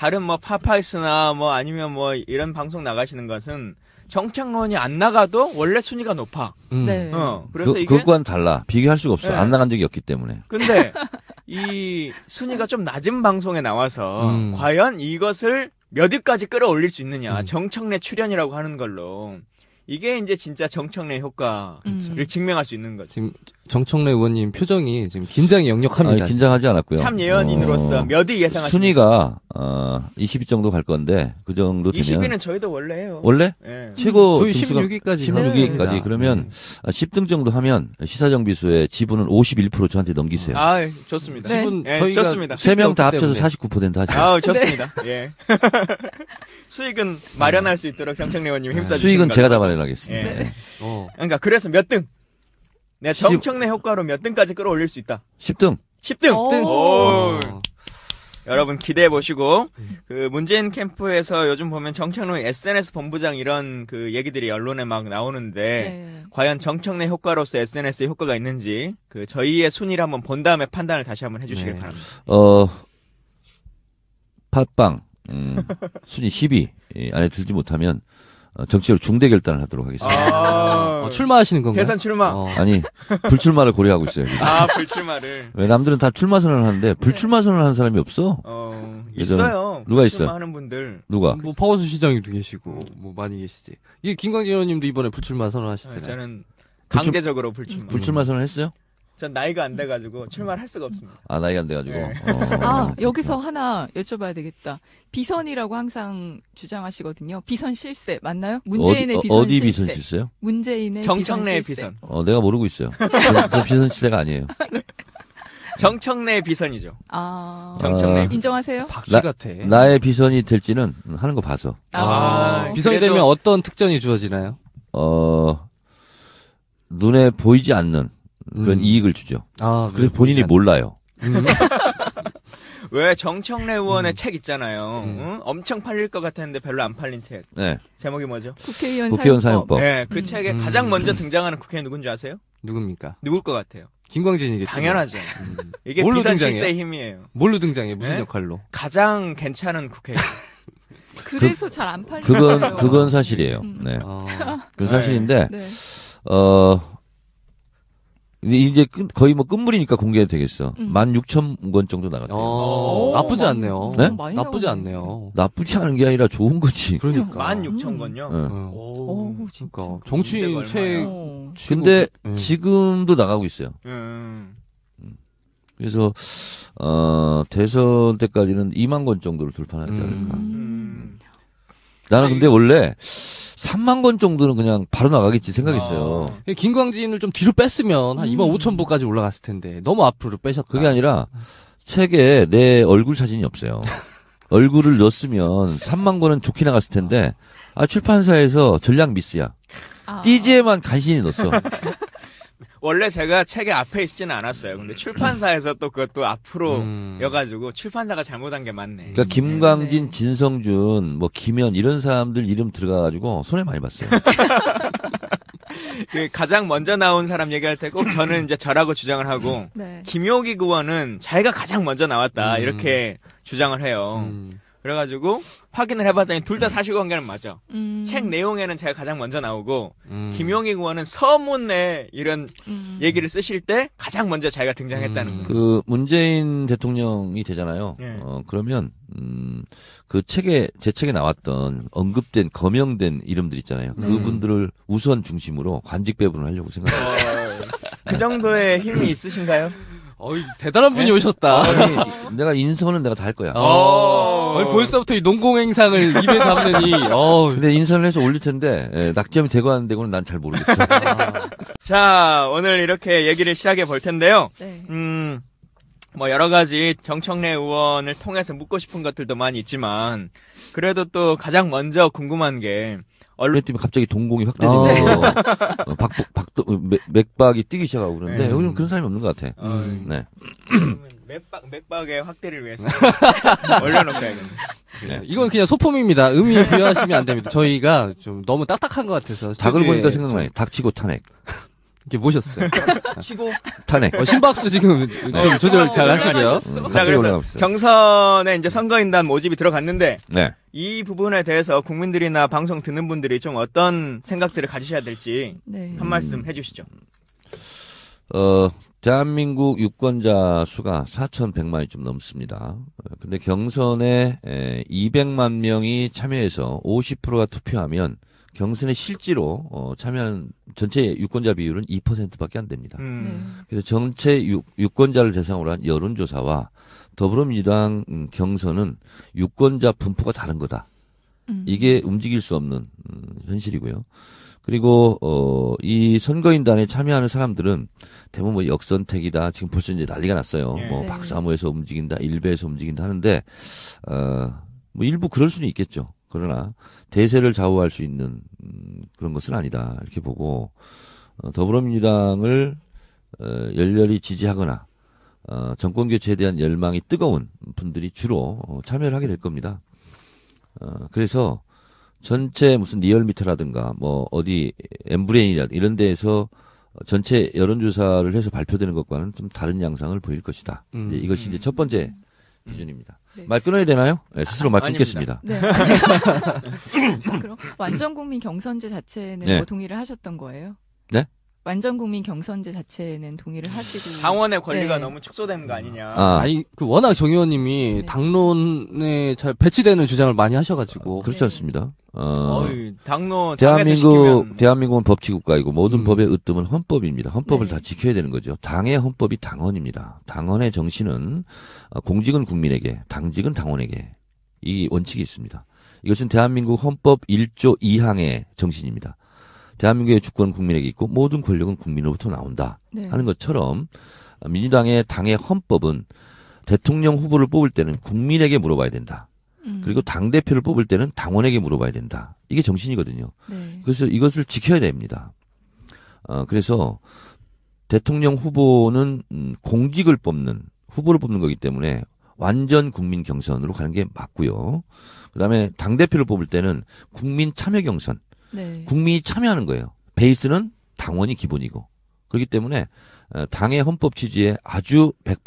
다른 뭐 파파이스나 뭐 아니면 뭐 이런 방송 나가시는 것은 정책론이 안 나가도 원래 순위가 높아. 네. 그래서 이게 그것과는 달라. 비교할 수가 없어. 네. 안 나간 적이 없기 때문에. 근데 이 순위가 좀 낮은 방송에 나와서 과연 이것을 몇 위까지 끌어올릴 수 있느냐. 정청래 출연이라고 하는 걸로. 이게 이제 진짜 정청래 효과를 증명할 수 있는 거죠. 지금 정청래 의원님 표정이 지금 긴장이 역력합니다. 아니, 긴장하지 않았고요. 참 예언인으로서 몇 위 예상하십니까? 순위가 20위 정도 갈 건데 그 정도 되면 20위는 저희도 원래 해요. 원래 예. 최고 저희 등수가 16위까지 16위까지 그러면 10등 정도 하면 시사정비수의 지분은 51% 저한테 넘기세요. 아, 좋습니다. 네. 지분 예, 저희가 좋습니다. 3명 다 합쳐서 때문에. 49% 하죠. 아, 좋습니다. 예. 수익은 마련할 수 있도록 정청래 의원님이 힘써 주시는 수익은 제가 다 걸로. 마련하겠습니다. 예. 네. 그러니까 그래서 몇 등? 내가 정청래 효과로 몇 등까지 끌어올릴 수 있다. 10등. 10등. 오. 여러분 기대해 보시고 그 문재인 캠프에서 요즘 보면 정청래 SNS 본부장 이런 그 얘기들이 언론에 막 나오는데 네. 과연 정청래 효과로서 SNS에 효과가 있는지 그 저희의 순위를 한번 본 다음에 판단을 다시 한번 해주시길 네. 바랍니다. 팟빵 순위 10위 안에 들지 못하면 정치적으로 중대 결단을 하도록 하겠습니다. 출마하시는 건가요? 대선 출마. 아니 불출마를 고려하고 있어요. 지금. 불출마를. 왜 남들은 다 출마 선언을 하는데 불출마 선언을 하는 사람이 없어? 있어요. 누가 있어요? 출마하는 분들. 누가? 뭐 파워수 시장님도 계시고 뭐 많이 계시지. 이게 김광진 의원님도 이번에 불출마 선언하시잖아요. 저는 강제적으로 불출마. 불출마 선언 했어요? 전 나이가 안 돼가지고 출마를 할 수가 없습니다. 아 나이가 안 돼가지고. 네. 여기서 하나 여쭤봐야 되겠다. 비선이라고 항상 주장하시거든요. 비선 실세 맞나요? 문재인의 비선 어디 실세. 비선 실세요? 문재인의 정청래의 비선. 비선. 내가 모르고 있어요. 그 비선 실세가 아니에요. 정청래의 비선이죠. 정청래 인정하세요? 박쥐 나- 같아. 나의 비선이 될지는 하는 거 봐서. 비선이 그래도- 되면 어떤 특전이 주어지나요? 눈에 보이지 않는 그런 이익을 주죠. 그래서 본인이 몰라요. 왜 정청래 의원의 책 있잖아요. 응? 엄청 팔릴 것 같았는데 별로 안 팔린 책. 네. 제목이 뭐죠? 사용법. 국회의원 사용법. 네, 그 책에 가장 먼저 등장하는 국회의원 누군지 아세요? 누굽니까? 누굴 것 같아요? 김광진이겠죠. 당연하죠. 이게 뭘로 비선 등장해요? 실세의 힘이에요. 뭘로 등장해? 무슨 네? 역할로? 가장 괜찮은 국회의원. 그래서 잘 안 팔리는 거예요. 그건 사실이에요. 네. 그건 사실인데, 네. 이제 거의 뭐 끝물이니까 공개가 되겠어. 16,000권 정도 나갔대요. 오, 나쁘지 않네요. 네? 많이 나쁘지 나오네. 않네요. 나쁘지 않은 게 아니라 좋은 거지. 그러니까. 16,000건요. 응. 오, 진짜. 그러니까 정치인 인쇄가 책 어. 근데 네. 지금도 나가고 있어요. 그래서, 대선 때까지는 2만 권 정도를 돌파하지 않을까. 나는 근데 원래 3만 권 정도는 그냥 바로 나가겠지 생각했어요. 김광진을 좀 뒤로 뺐으면 한 2만 5천 부까지 올라갔을 텐데 너무 앞으로 빼셨다. 그게 아니라 책에 내 얼굴 사진이 없어요. 얼굴을 넣었으면 3만 권은 좋게 나갔을 텐데 출판사에서 전략 미스야. 띠지에만 간신히 넣었어. 원래 제가 책의 앞에 있지는 않았어요. 근데 출판사에서 또 그것도 앞으로 여가지고 출판사가 잘못한 게 맞네. 그러니까 김광진, 진성준, 뭐 김현 이런 사람들 이름 들어가가지고 손해 많이 봤어요. 그 가장 먼저 나온 사람 얘기할 때 꼭 저는 이제 저라고 주장을 하고 네. 김효기 의원은 자기가 가장 먼저 나왔다 이렇게 주장을 해요. 그래가지고 확인을 해봤더니 둘 다 사실관계는 맞아. 책 내용에는 제가 가장 먼저 나오고 김용희 의원은 서문에 이런 얘기를 쓰실 때 가장 먼저 자기가 등장했다는 거예요. 그 문재인 대통령이 되잖아요. 예. 그러면 그 책에 제 책에 나왔던 언급된 거명된 이름들 있잖아요. 그분들을 우선 중심으로 관직 배분을 하려고 생각해요. 그 정도의 힘이 있으신가요? 대단한 분이 오셨다. 내가 인선은 내가 다 할 거야. 벌써부터 이 농공행상을 입에 담느니. 근데 인선을 해서 올릴 텐데 낙점이 되고 안 되고는 난 잘 모르겠어. 자, 오늘 이렇게 얘기를 시작해 볼 텐데요. 네. 뭐 여러 가지 정청래 의원을 통해서 묻고 싶은 것들도 많이 있지만 그래도 또 가장 먼저 궁금한 게 언론 때문에 갑자기 동공이 확대되면서 맥박이 뛰기 시작하고 그러는데 네. 여기는 그런 사람이 없는 것 같아. 네. 맥박의 확대를 위해서 올려놓고야겠네. 네. 이건 그냥 소품입니다. 의미 부여하시면 안 됩니다. 저희가 좀 너무 딱딱한 것 같아서. 닭을 스튜디오에 보니까 생각나요. 닥치고 탄핵. 이렇게 모셨어요. 치고. 탄핵. 심박수 지금 좀 조절 잘 하시고요. 자, 그래서 경선에 이제 선거인단 모집이 들어갔는데 네. 이 부분에 대해서 국민들이나 방송 듣는 분들이 좀 어떤 생각들을 가지셔야 될지 네. 한 말씀 해주시죠. 대한민국 유권자 수가 4,100만이 좀 넘습니다. 근데 경선에 200만 명이 참여해서 50%가 투표하면 경선에 실제로 참여한 전체 유권자 비율은 2%밖에 안 됩니다. 네. 그래서 전체 유권자를 대상으로 한 여론조사와 더불어민주당 경선은 유권자 분포가 다른 거다. 이게 움직일 수 없는 현실이고요. 그리고 이 선거인단에 참여하는 사람들은 대부분 뭐 역선택이다. 지금 벌써 이제 난리가 났어요. 네. 뭐 네. 박사모에서 움직인다, 일베에서 움직인다 하는데 뭐 일부 그럴 수는 있겠죠. 그러나 대세를 좌우할 수 있는 그런 것은 아니다. 이렇게 보고 더불어민주당을 열렬히 지지하거나 정권 교체에 대한 열망이 뜨거운 분들이 주로 참여를 하게 될 겁니다. 그래서 전체 무슨 리얼미터라든가 뭐 어디 엠브레인이라 이런 데에서 전체 여론조사를 해서 발표되는 것과는 좀 다른 양상을 보일 것이다. 이것이 이제 첫 번째 기준입니다. 네. 말 끊어야 되나요? 네, 스스로 말 아닙니다. 끊겠습니다. 네. 그럼 완전 국민 경선제 자체는 네. 뭐 동의를 하셨던 거예요? 네? 완전 국민 경선제 자체는 동의를 하시고 당원의 권리가 네. 너무 축소되는 거 아니냐. 아니, 워낙 정 의원님이 네. 당론에 잘 배치되는 주장을 많이 하셔가지고. 그렇지 네. 않습니다. 당로 당에서 시키면 대한민국은 법치국가이고 모든 음. 법의 으뜸은 헌법입니다. 헌법을 네. 다 지켜야 되는 거죠. 당의 헌법이 당헌입니다. 당헌의 정신은 공직은 국민에게, 당직은 당원에게 이 원칙이 있습니다. 이것은 대한민국 헌법 1조 2항의 정신입니다. 대한민국의 주권은 국민에게 있고 모든 권력은 국민으로부터 나온다 네. 하는 것처럼 민주당의 당의 헌법은 대통령 후보를 뽑을 때는 국민에게 물어봐야 된다. 그리고 당대표를 뽑을 때는 당원에게 물어봐야 된다. 이게 정신이거든요. 네. 그래서 이것을 지켜야 됩니다. 그래서 대통령 후보는 공직을 뽑는, 후보를 뽑는 거기 때문에 완전 국민 경선으로 가는 게 맞고요. 그 다음에 당대표를 뽑을 때는 국민 참여 경선, 네. 국민이 참여하는 거예요. 베이스는 당원이 기본이고. 그렇기 때문에 당의 헌법 취지에 아주 100%